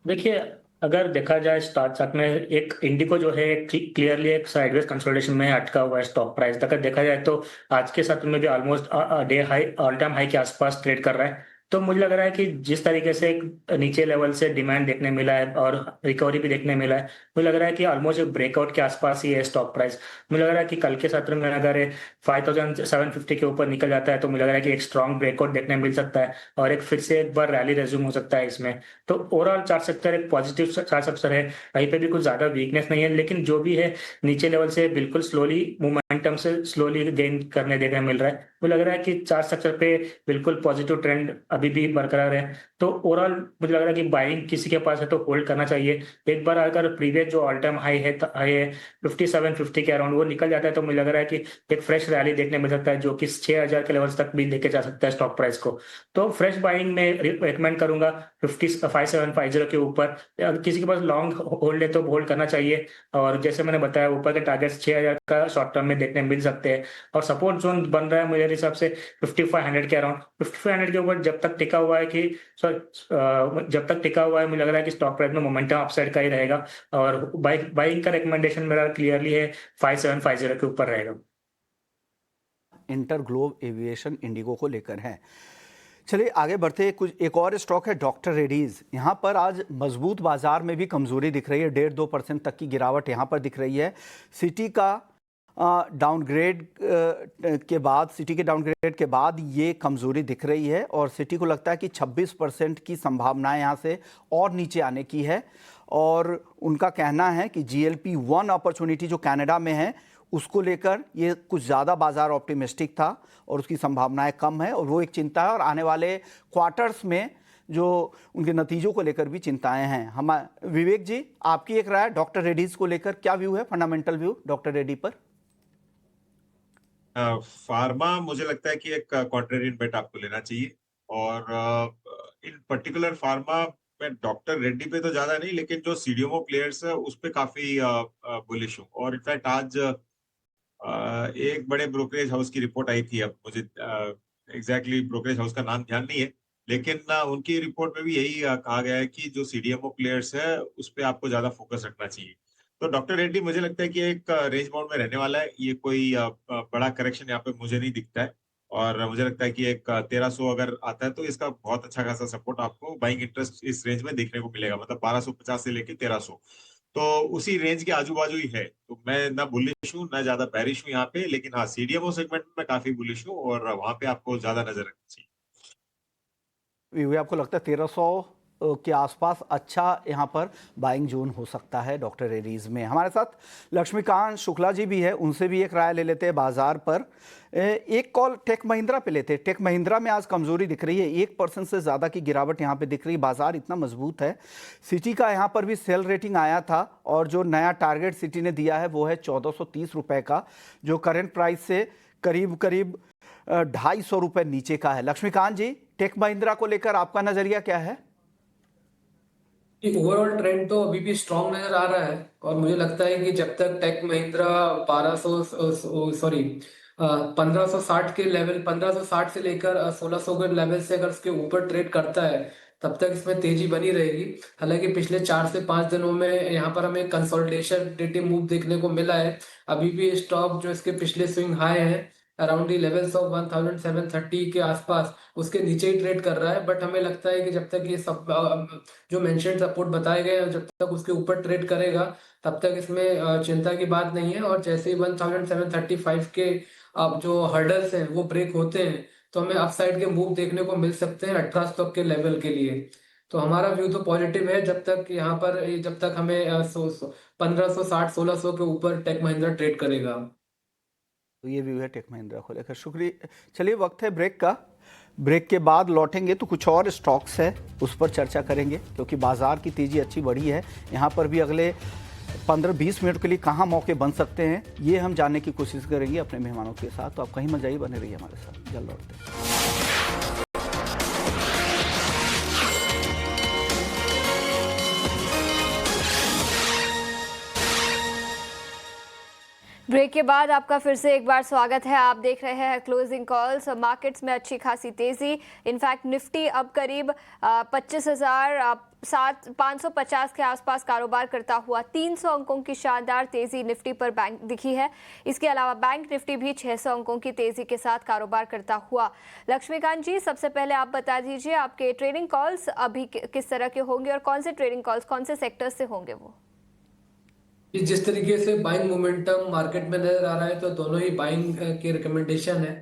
देखिए, अगर देखा जाए चार्ट में एक इंडिगो जो है क्लियरली एक साइडवेज कंसोलिडेशन में अटका हुआ है स्टॉक प्राइस। अगर देखा जाए तो आज के सत्र में भी almost day high all time high के आसपास ट्रेड कर रहा है। तो मुझे लग रहा है कि जिस तरीके से एक नीचे लेवल से डिमांड देखने मिला है और रिकवरी भी देखने मिला है, मुझे लग रहा है कि ऑलमोस्ट एक ब्रेकआउट के आसपास ही है स्टॉक प्राइस। मुझे लग रहा है कि कल के सत्र में अगर 5750 के ऊपर निकल जाता है तो मुझे लग रहा है कि एक स्ट्रॉन्ग ब्रेकआउट देखने मिल सकता है और एक फिर से एक बार रैली रेज्यूम हो सकता है इसमें। तो ओवरऑल चार्ट सेक्टर एक पॉजिटिव चार्ट सेक्टर है, कहीं पे भी कुछ ज्यादा वीकनेस नहीं है, लेकिन जो भी है नीचे लेवल से बिल्कुल स्लोली मोमेंटम से स्लोली गेन करने देखने मिल रहा है। मुझे लग रहा है कि चार्ट सेक्टर पे बिल्कुल पॉजिटिव ट्रेंड अभी अभी भी बरकरार है। तो ओवरऑल मुझे लग रहा है कि बाइंग किसी के पास है तो होल्ड करना चाहिए। एक बार अगर प्रीवियस जो ऑल टाइम हाई है 5750 के अराउंड वो निकल जाता है तो मुझे लग रहा है कि एक फ्रेश रैली देखने मिल सकता है, जो कि 6000 के लेवल्स तक भी लेके जा सकता है स्टॉक प्राइस को। तो फ्रेश बाइंग में रिकमेंड करूंगा 5750 के ऊपर। अगर किसी के पास लॉन्ग होल्ड है तो होल्ड करना चाहिए। और जैसे मैंने बताया ऊपर के टारगेट्स 6000 का शॉर्ट टर्म में देखने मिल सकते हैं, और सपोर्ट जोन बन रहा है मेरे हिसाब से 5500 के अराउंड। 5500 के ऊपर जब तक टिका हुआ है कि जब तक टिका हुआ है मुझे लग रहा है कि स्टॉक प्राइस में मोमेंटम अपसाइड का ही रहेगा। और बाइंग का रिकमेंडेशन मेरा क्लियरली है 5750 के ऊपर रहेगा। इंटरग्लोब एविएशन इंडिगो को लेकर है। चलिए आगे बढ़ते, कुछ एक और स्टॉक है डॉक्टर रेड्डीज। यहाँ पर आज मजबूत बाजार में भी कमजोरी दिख रही है, 1.5-2% तक की गिरावट यहाँ पर दिख रही है। सिटी का डाउनग्रेड के बाद, सिटी के डाउनग्रेड के बाद ये कमजोरी दिख रही है, और सिटी को लगता है कि 26% की संभावनाएं यहाँ से और नीचे आने की है। और उनका कहना है कि GLP-1 अपॉर्चुनिटी जो कनाडा में है उसको लेकर ये कुछ ज़्यादा बाजार ऑप्टिमिस्टिक था और उसकी संभावनाएं कम है, और वो एक चिंता है। और आने वाले क्वार्टर्स में जो उनके नतीजों को लेकर भी चिंताएं हैं। हम विवेक जी, आपकी एक राय डॉक्टर रेड्डीज को लेकर, क्या व्यू है, फंडामेंटल व्यू डॉक्टर रेड्डी पर? फार्मा मुझे लगता है कि एक कॉन्ट्रेरियन बेट आपको लेना चाहिए, और इन पर्टिकुलर फार्मा में डॉक्टर रेड्डी पे तो ज्यादा नहीं, लेकिन जो सीडीएमओ प्लेयर्स है उस पे काफी बुलिश हूँ। और इनफैक्ट आज एक बड़े ब्रोकरेज हाउस की रिपोर्ट आई थी, अब मुझे एग्जैक्टली ब्रोकरेज हाउस का नाम ध्यान नहीं है, लेकिन उनकी रिपोर्ट में भी यही कहा गया है कि जो सीडीएमओ प्लेयर्स है उस पे आपको ज्यादा फोकस रखना चाहिए। तो डॉक्टर रेड्डी मुझे लगता है कि एक रेंज बाउंड में रहने वाला है, ये कोई बड़ा करेक्शन यहाँ पे मुझे नहीं दिखता है। और मुझे लगता है कि एक 1300 अगर आता है तो इसका बहुत अच्छा खासा सपोर्ट आपको बाइंग इंटरेस्ट इस रेंज में देखने को मिलेगा, मतलब 1250 से लेके 1300, तो उसी रेंज के आजू बाजू ही है। तो मैं ना बुलिश हूँ ना ज्यादा बैरिश हूँ यहाँ पे, लेकिन हाँ सीडीएमओ सेगमेंट में काफी बुलिश हूँ, और वहां पे आपको ज्यादा नजर रखनी चाहिए। आपको लगता है 1300 के आसपास अच्छा यहाँ पर बाइंग जोन हो सकता है डॉक्टर रेड्डीज में? हमारे साथ लक्ष्मीकांत शुक्ला जी भी है, उनसे भी एक राय ले लेते हैं बाजार पर। एक कॉल टेक महिंद्रा पे लेते हैं। टेक महिंद्रा में आज कमजोरी दिख रही है, 1% से ज़्यादा की गिरावट यहाँ पे दिख रही है। बाजार इतना मजबूत है। सिटी का यहाँ पर भी सेल रेटिंग आया था, और जो नया टारगेट सिटी ने दिया है वो है 1430 रुपये का, जो करंट प्राइस से करीब 250 रुपये नीचे का है। लक्ष्मीकांत जी, टेक महिंद्रा को लेकर आपका नजरिया क्या है? ओवरऑल ट्रेंड तो अभी भी स्ट्रांग नजर आ रहा है, और मुझे लगता है कि जब तक टेक महिंद्रा 1560 के लेवल, 1560 से लेकर 1600 के लेवल से अगर उसके ऊपर ट्रेड करता है तब तक इसमें तेजी बनी रहेगी। हालांकि पिछले 4 से 5 दिनों में यहाँ पर हमें कंसोलिडेशन मूव देखने को मिला है। अभी भी स्टॉक जो इसके पिछले स्विंग हाई है अराउंड दी लेवल्स ऑफ 1730 के आसपास, उसके नीचे ही ट्रेड कर रहा है। बट हमें लगता है कि जब तक ये सब जो मेंशन सपोर्ट बताए गए हैं जब तक उसके ऊपर ट्रेड करेगा तब तक इसमें चिंता की बात नहीं है। और जैसे ही 1735 के जो हर्डल्स हैं वो ब्रेक होते हैं तो हमें अपसाइड के मूव देखने को मिल सकते हैं 18 तक के लेवल के लिए। तो हमारा व्यू तो पॉजिटिव है जब तक यहाँ पर, जब तक हमें 1560-1600 के ऊपर टेक महिंद्रा ट्रेड करेगा। तो ये व्यू है टेक महिंद्रा को लेकर। शुक्रिया। चलिए वक्त है ब्रेक का। ब्रेक के बाद लौटेंगे तो कुछ और स्टॉक्स है उस पर चर्चा करेंगे, क्योंकि बाजार की तेजी अच्छी बढ़ी है। यहाँ पर भी अगले 15-20 मिनट के लिए कहाँ मौके बन सकते हैं ये हम जानने की कोशिश करेंगे अपने मेहमानों के साथ। तो आप कहीं मत जाइए, बने रहिए हमारे साथ, जल्द लौटते हैं। ब्रेक के बाद आपका फिर से एक बार स्वागत है। आप देख रहे हैं क्लोजिंग कॉल्स। मार्केट्स में अच्छी खासी तेजी। इनफैक्ट निफ्टी अब करीब 25,550 के आसपास कारोबार करता हुआ 300 अंकों की शानदार तेजी निफ्टी पर बैंक दिखी है। इसके अलावा बैंक निफ्टी भी 600 अंकों की तेजी के साथ कारोबार करता हुआ। लक्ष्मीकांत जी, सबसे पहले आप बता दीजिए आपके ट्रेडिंग कॉल्स अभी किस तरह के होंगे और कौन से ट्रेडिंग कॉल्स कौन से सेक्टर्स से होंगे वो? जिस तरीके से बाइंग मोमेंटम मार्केट में नजर आ रहा है तो दोनों ही बाइंग के रिकमेंडेशन है।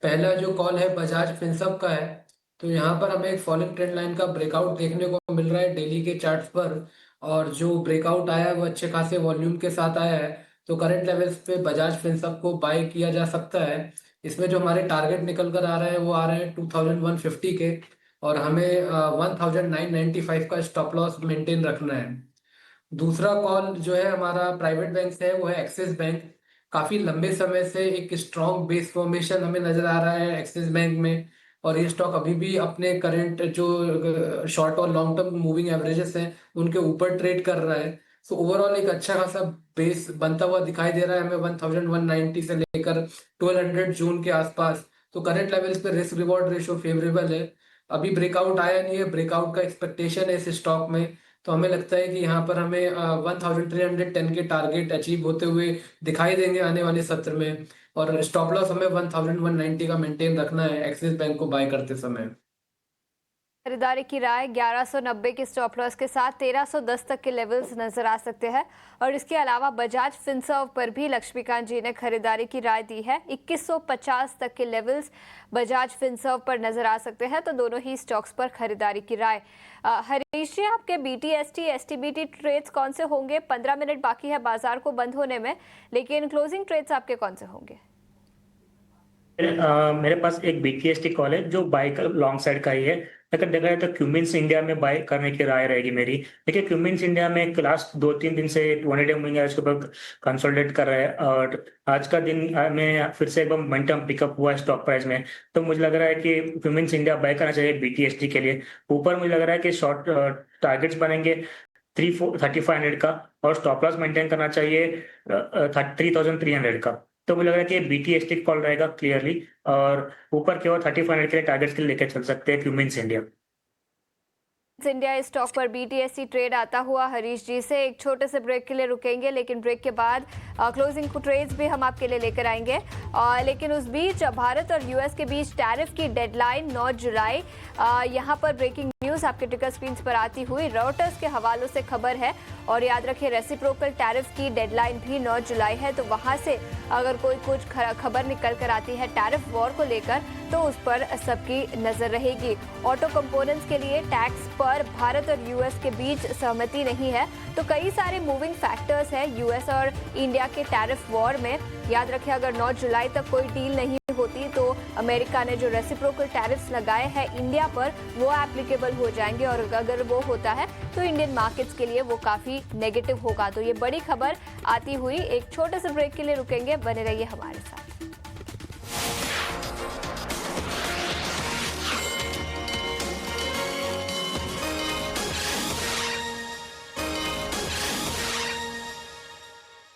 पहला जो कॉल है बजाज फिनसर्व का है, तो यहाँ पर हमें एक फॉलिंग ट्रेंड लाइन का ब्रेकआउट देखने को मिल रहा है डेली के चार्ट्स पर, और जो ब्रेकआउट आया है वो अच्छे खासे वॉल्यूम के साथ आया है। तो करंट लेवल्स पे बजाज फिनसर्व को बाय किया जा सकता है। इसमें जो हमारे टारगेट निकल कर आ रहे हैं वो आ रहे हैं 2150 के। और हमें 1995 का स्टॉप लॉस मेंटेन रखना है। दूसरा कॉल जो है हमारा प्राइवेट बैंक से है, वो है एक्सिस बैंक। काफी लंबे समय से एक स्ट्रॉन्ग बेस फॉर्मेशन हमें नजर आ रहा है एक्सिस बैंक में, और ये स्टॉक अभी भी अपने करंट जो शॉर्ट और लॉन्ग टर्म मूविंग एवरेजेस हैं उनके ऊपर ट्रेड कर रहा है। सो ओवरऑल एक अच्छा खासा बेस बनता हुआ दिखाई दे रहा है हमें 1190 से लेकर 1200 जून के आसपास। तो करंट लेवल्स पे रिस्क रिवॉर्ड रेशियो फेवरेबल है। अभी ब्रेकआउट आया नहीं है, ब्रेकआउट का एक्सपेक्टेशन है इस स्टॉक में। तो हमें लगता है कि यहाँ पर हमें 1310 के टारगेट अचीव होते हुए दिखाई देंगे आने वाले सत्र में, और स्टॉप लॉस हमें 1190 का मेंटेन रखना है एक्सिस बैंक को बाय करते समय। खरीदारी की राय 1190 के स्टॉप लॉस के साथ 1310 तक के लेवल्स नजर आ सकते हैं। और इसके अलावा बजाज फिनसर्व पर भी लक्ष्मीकांत जी ने खरीदारी की राय दी है। 2150 तक के लेवल्स बजाज फिनसर्व पर नजर आ सकते हैं। तो दोनों ही स्टॉक्स पर खरीदारी की राय। हरीश जी, आपके BTST STBT ट्रेड्स कौन से होंगे? 15 मिनट बाकी है बाजार को बंद होने में, लेकिन क्लोजिंग ट्रेड्स आपके कौन से होंगे? मेरे पास एक BTST कॉल है जो बाय का लॉन्ग साइड का ही है। अगर देखा जाए तो क्यूमिंस इंडिया में बाय करने की राय रहेगी मेरी। देखिए, क्यूमिंस इंडिया में लास्ट 2-3 दिन से 200 मूविंग एवरेज के ऊपर कंसोलिडेट कर रहा है, और आज का दिन में फिर से एक बार मोमेंटम पिकअप हुआ है स्टॉक प्राइस में। तो मुझे लग रहा है कि क्यूमिंस इंडिया बाय करना चाहिए BTST के लिए। ऊपर मुझे लग रहा है कि शॉर्ट टारगेट्स बनेंगे 3500 का, और स्टॉप लॉस मेंटेन करना चाहिए 3300 का। तो मुझे लग रहा है कि BTST कॉल रहेगा क्लियरली, और ऊपर केवल 3500 के लिए टारगेट्स के लिए लेकर चल सकते हैं क्यूमिंस इंडिया। इंडिया स्टॉक पर BTST ट्रेड आता हुआ हरीश जी से एक छोटे से ब्रेक के लिए रुकेंगे, लेकिन ब्रेक के बाद क्लोजिंग ट्रेड्स भी हम आपके लिए लेकर आएंगे। लेकिन उस बीच भारत और US के बीच टैरिफ की डेडलाइन 9 जुलाई। यहाँ पर ब्रेकिंग न्यूज़ आपके टिकर स्क्रीन पर आती हुई रॉयटर्स के हवालों से खबर है। और याद रखिए, रेसिप्रोकल टैरिफ की डेडलाइन भी 9 जुलाई है। तो वहाँ से अगर कोई कुछ खबर निकल कर आती है टैरिफ वॉर को लेकर, तो उस पर सबकी नजर रहेगी। ऑटो कंपोनेंट्स के लिए टैक्स पर भारत और US के बीच सहमति नहीं है। तो कई सारे मूविंग फैक्टर्स हैं US और इंडिया के टैरिफ वॉर में। याद रखें, अगर 9 जुलाई तक कोई डील नहीं होती तो अमेरिका ने जो रेसिप्रोकल टैरिफ्स लगाए हैं इंडिया पर, वो एप्लीकेबल हो जाएंगे। और अगर वो होता है तो इंडियन मार्केट्स के लिए वो काफी नेगेटिव होगा। तो ये बड़ी खबर आती हुई एक छोटे से ब्रेक के लिए रुकेंगे, बने रहिए हमारे साथ।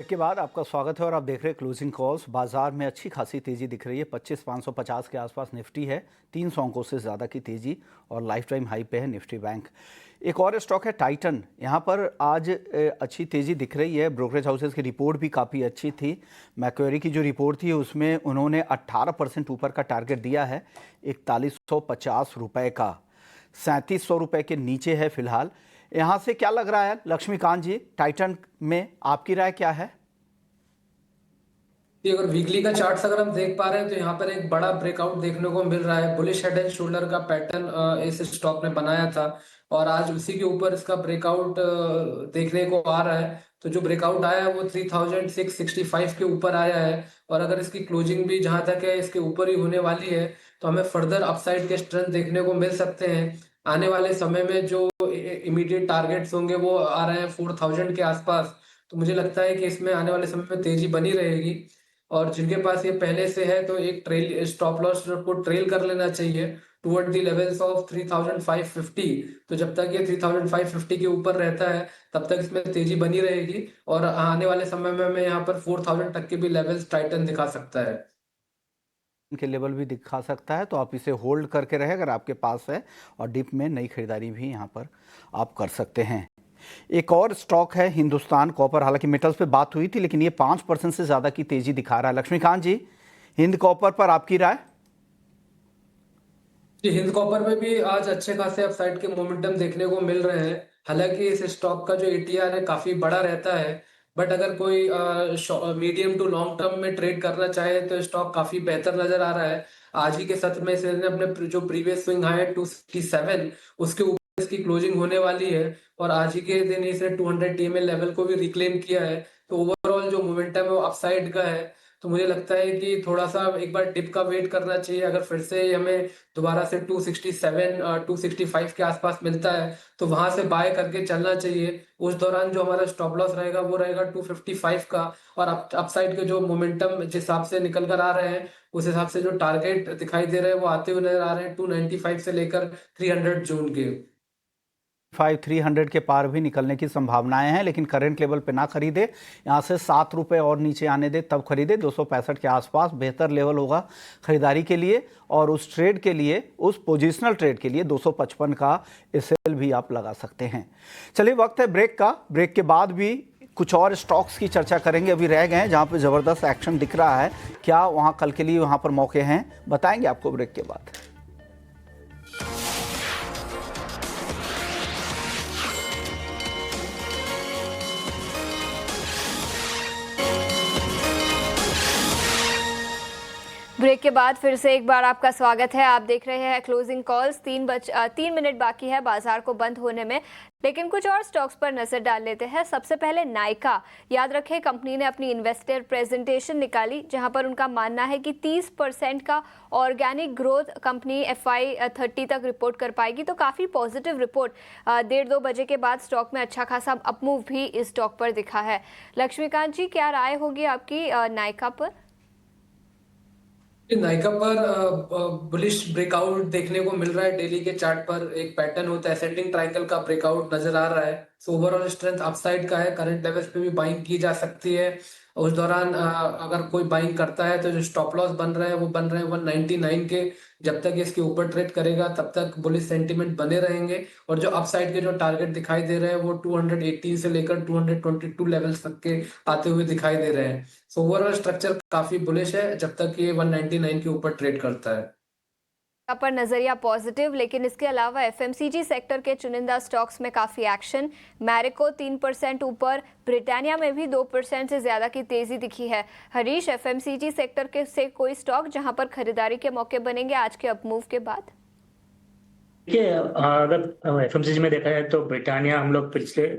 के बाद आपका स्वागत है और आप देख रहे हैं क्लोजिंग कॉल्स। बाजार में अच्छी खासी तेजी दिख रही है। 25,550 के आसपास निफ्टी है, 300 अंकों से ज़्यादा की तेजी, और लाइफ टाइम हाई पे है निफ्टी बैंक। एक और स्टॉक है टाइटन, यहाँ पर आज अच्छी तेजी दिख रही है। ब्रोकरेज हाउसेस की रिपोर्ट भी काफ़ी अच्छी थी। मैक्वेरी की जो रिपोर्ट थी उसमें उन्होंने 18% ऊपर का टारगेट दिया है, 4150 रुपये का। 3700 रुपये के नीचे है फिलहाल। यहाँ से क्या लग रहा है लक्ष्मीकांत जी, टाइटन में आपकी राय क्या है? अगर वीकली का चार्ट्स अगर हम देख पा रहे हैं तो यहाँ पर एक बड़ा ब्रेकआउट देखने को मिल रहा है। बुलिश हेड एंड शोल्डर का पैटर्न इस स्टॉक ने बनाया था, और आज उसी के ऊपर इसका ब्रेकआउट देखने को आ रहा है। तो जो ब्रेकआउट आया है वो 3665 के ऊपर आया है, और अगर इसकी क्लोजिंग भी जहां तक है इसके ऊपर ही होने वाली है, तो हमें फर्दर अपसाइड के स्ट्रेंथ देखने को मिल सकते हैं। आने वाले समय में जो इमीडिएट टारगेट्स होंगे वो आ रहे हैं 4000 के आसपास। तो मुझे लगता है कि इसमें आने वाले समय में तेजी बनी रहेगी, और जिनके पास ये पहले से है तो एक ट्रेल स्टॉप लॉस को ट्रेल कर लेना चाहिए टुवर्ड द लेवल्स ऑफ 3550। तो जब तक ये 3550 के ऊपर रहता है तब तक इसमें तेजी बनी रहेगी, और आने वाले समय में हमें यहाँ पर 4000 तक के भी लेवल्स टाइटन दिखा सकता है। के लेवल भी दिखा सकता है, तो आप इसे होल्ड करके रहे अगर आपके पास है, और डिप में नई खरीदारी भी यहाँ पर आप कर सकते हैं। एक और स्टॉक है हिंदुस्तान कॉपर। हालांकि मेटल्स पे बात हुई थी, लेकिन ये 5% से ज़्यादा की तेजी दिखा रहा है। लक्ष्मीकांत जी, हिंद कॉपर पर आपकी राय? जी, हिंद कॉपर में भी आज अच्छे खासे अपसाइड के मोमेंटम देखने को मिल रहे हैं। हालांकि इस स्टॉक का जो ATR है काफी बड़ा रहता है, बट अगर कोई मीडियम टू लॉन्ग टर्म में ट्रेड करना चाहे तो स्टॉक काफी बेहतर नजर आ रहा है। आज ही के सत्र में इसने अपने जो प्रीवियस स्विंग हाई है 267, उसके ऊपर इसकी क्लोजिंग होने वाली है, और आज ही के दिन इसने 200 TMA लेवल को भी रिक्लेम किया है। तो ओवरऑल जो मोमेंटम है वो अपसाइड का है। तो मुझे लगता है कि थोड़ा सा एक बार डिप का वेट करना चाहिए। अगर फिर से हमें दोबारा से 267 265 के आसपास मिलता है तो वहां से बाय करके चलना चाहिए। उस दौरान जो हमारा स्टॉप लॉस रहेगा वो रहेगा 255 का, और अपसाइड के जो मोमेंटम जिस हिसाब से निकल कर आ रहे हैं उस हिसाब से जो टारगेट दिखाई दे रहे हैं वो आते हुए नजर आ रहे हैं 295 से लेकर 300 जून के। 300 के पार भी निकलने की संभावनाएं हैं, लेकिन करंट लेवल पे ना खरीदे, यहाँ से 7 रुपये और नीचे आने दे तब खरीदे। 265 के आसपास बेहतर लेवल होगा खरीदारी के लिए, और उस ट्रेड के लिए, उस पोजिशनल ट्रेड के लिए 255 का एसएल भी आप लगा सकते हैं। चलिए वक्त है ब्रेक का। ब्रेक के बाद भी कुछ और स्टॉक्स की चर्चा करेंगे। अभी रह गए हैं जहाँ पे ज़बरदस्त एक्शन दिख रहा है, क्या वहाँ कल के लिए वहाँ पर मौके हैं, बताएंगे आपको ब्रेक के बाद। ब्रेक के बाद फिर से एक बार आपका स्वागत है। आप देख रहे हैं क्लोजिंग कॉल्स। 3 मिनट बाकी है बाजार को बंद होने में, लेकिन कुछ और स्टॉक्स पर नजर डाल लेते हैं। सबसे पहले नायका। याद रखें, कंपनी ने अपनी इन्वेस्टर प्रेजेंटेशन निकाली जहां पर उनका मानना है कि 30% का ऑर्गेनिक ग्रोथ कंपनी FY30 तक रिपोर्ट कर पाएगी। तो काफ़ी पॉजिटिव रिपोर्ट 1:30-2 बजे के बाद स्टॉक में अच्छा खासा अपमूव भी इस स्टॉक पर दिखा है। लक्ष्मीकांत जी, क्या राय होगी आपकी नायका पर? नायका पर बुलिश ब्रेकआउट देखने को मिल रहा है। डेली के चार्ट पर एक पैटर्न होता है, असेंडिंग ट्रायंगल का ब्रेकआउट नजर आ रहा है। सो ओवरऑल स्ट्रेंथ अपसाइड का है। करंट लेवल्स पे भी बाइंग की जा सकती है। उस दौरान अगर कोई बाइंग करता है तो जो स्टॉप लॉस बन रहे हैं वो बन रहे हैं 199 के। जब तक इसके ऊपर ट्रेड करेगा तब तक बुलिश सेंटीमेंट बने रहेंगे, और जो अपसाइड के जो टारगेट दिखाई दे रहे हैं वो 218 से लेकर 222 लेवल्स तक के आते हुए दिखाई दे रहे हैं। सो ओवरऑल स्ट्रक्चर काफी बुलिश है जब तक ये 199 के ऊपर ट्रेड करता है। पर नजरिया पॉजिटिव, लेकिन इसके अलावा FMCG सेक्टर के चुनिंदा स्टॉक्स में काफी एक्शन। मैरिको 3% ऊपर, ब्रिटानिया में भी 2% से ज्यादा की तेजी दिखी है। हरीश, FMCG सेक्टर के से कोई स्टॉक जहां पर खरीदारी के मौके बनेंगे आज के अपमूव के बाद? देखिए, अगर FMCG में देखा जाए तो ब्रिटानिया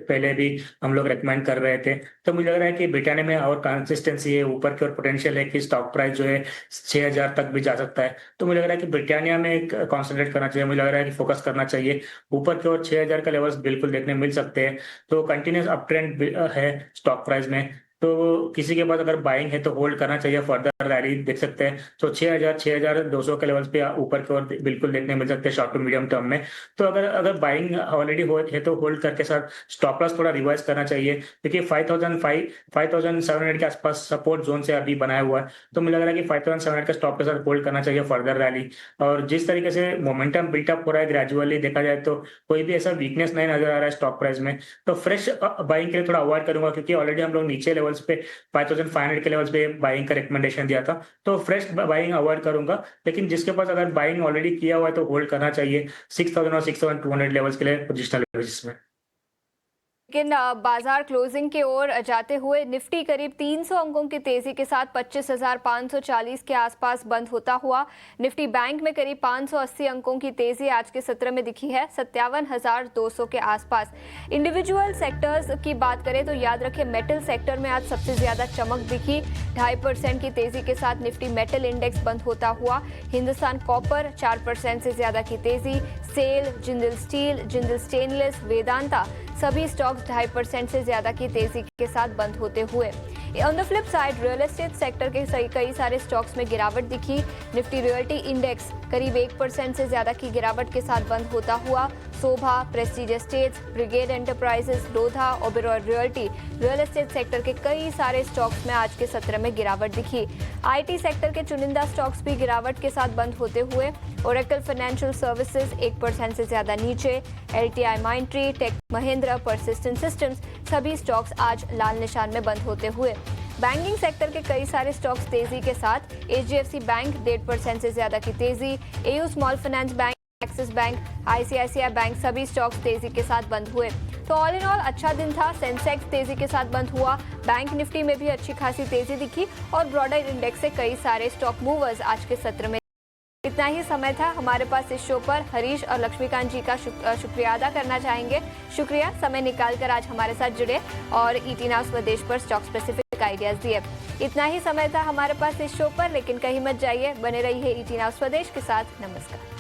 पहले भी हम लोग रेकमेंड कर रहे थे। तो मुझे लग रहा है कि ब्रिटानिया में और कंसिस्टेंसी है, ऊपर की ओर पोटेंशियल है कि स्टॉक प्राइस जो है 6000 तक भी जा सकता है। तो मुझे लग रहा है कि ब्रिटानिया में कॉन्सेंट्रेट करना चाहिए। मुझे लग रहा है कि फोकस करना चाहिए। ऊपर की ओर 6000 का लेवल्स बिल्कुल देखने मिल सकते हैं। तो कंटिन्यूस अप ट्रेंड है स्टॉक प्राइस में। तो किसी के पास अगर बाइंग है तो होल्ड करना चाहिए। फर्दर रैली देख सकते हैं। तो 6200 के लेवल्स पे ऊपर की ओर बिल्कुल देखने मिल सकते हैं शॉर्ट टू मीडियम टर्म में। तो अगर बाइंग ऑलरेडी है तो होल्ड करके साथ स्टॉप लॉस थोड़ा रिवाइज करना चाहिए, क्योंकि 5700 के आसपास सपोर्ट जोन से अभी बनाया हुआ है। तो मुझे लग रहा है कि 5700 का स्टॉप के साथ होल्ड करना चाहिए फर्दर रैली। और जिस तरीके से मोमेंटम बिल्टअप हो रहा है ग्रेजुअली देखा जाए तो कोई भी ऐसा वीकनेस नहीं नजर आ रहा है स्टॉक प्राइस में। तो फ्रेश बाइंग के लिए थोड़ा अवॉइड करूंगा, क्योंकि ऑलरेडी हम लोग नीचे लेवल्स पे 5500 के लेवल्स पे बाइंग का रिकमेंडेशन दिया था। तो फ्रेश बाइंग अवॉइड करूंगा, लेकिन जिसके पास अगर बाइंग ऑलरेडी किया हुआ है तो होल्ड करना चाहिए 6000 और 6200 लेवल्स के लिए पोजिशनल बेसिस में। लेकिन बाजार क्लोजिंग के ओर जाते हुए निफ्टी करीब 300 अंकों की तेजी के साथ 25,540 के आसपास बंद होता हुआ। निफ्टी बैंक में करीब 580 अंकों की तेजी आज के सत्र में दिखी है 57,200 के आसपास। इंडिविजुअल सेक्टर्स की बात करें तो याद रखें, मेटल सेक्टर में आज सबसे ज्यादा चमक दिखी। 2.5% की तेजी के साथ निफ्टी मेटल इंडेक्स बंद होता हुआ। हिंदुस्तान कॉपर 4% से ज्यादा की तेजी। SAIL, Jindal Steel, Jindal Stainless, Vedanta सभी स्टॉक्स 2.5% से ज्यादा की तेजी के साथ बंद होते हुए। On the flip side real estate sector के कई सारे स्टॉक्स में गिरावट दिखी। निफ्टी रियल्टी इंडेक्स करीब 1% से ज्यादा की गिरावट के साथ बंद होता हुआ। Sobha, Prestige Estates, Brigade Enterprises, Lodha, Oberoi Realty, real estate sector के कई सारे स्टॉक्स में आज के सत्र में गिरावट दिखी। IT सेक्टर के चुनिंदा स्टॉक्स भी गिरावट के साथ बंद होते हुए। ओरेकल फाइनेंशियल सर्विसेज 1% से ज्यादा नीचे। LTI Mindtree, Tech Mahindra, Persistent Systems सभी स्टॉक्स आज लाल निशान में बंद होते हुए। बैंकिंग सेक्टर के कई सारे स्टॉक्स तेजी के साथ। HDFC बैंक 1.5% से ज्यादा की तेजी। AU small finance bank, axis bank, ICICI bank सभी स्टॉक्स तेजी के साथ बंद हुए। तो ऑल इन ऑल अच्छा दिन था। सेंसेक्स तेजी के साथ बंद हुआ। बैंक निफ्टी में भी अच्छी खासी तेजी दिखी और ब्रॉडर इंडेक्स से कई सारे स्टॉक मूवर्स आज के सत्र में। इतना ही समय था हमारे पास इस शो पर। हरीश और लक्ष्मीकांत जी का शुक्रिया अदा करना चाहेंगे। शुक्रिया समय निकालकर आज हमारे साथ जुड़े और ET नाउ स्वदेश पर स्टॉक स्पेसिफिक आइडियाज दिए। इतना ही समय था हमारे पास इस शो पर, लेकिन कहीं मत जाइए, बने रहिए ET Now स्वदेश के साथ। नमस्कार।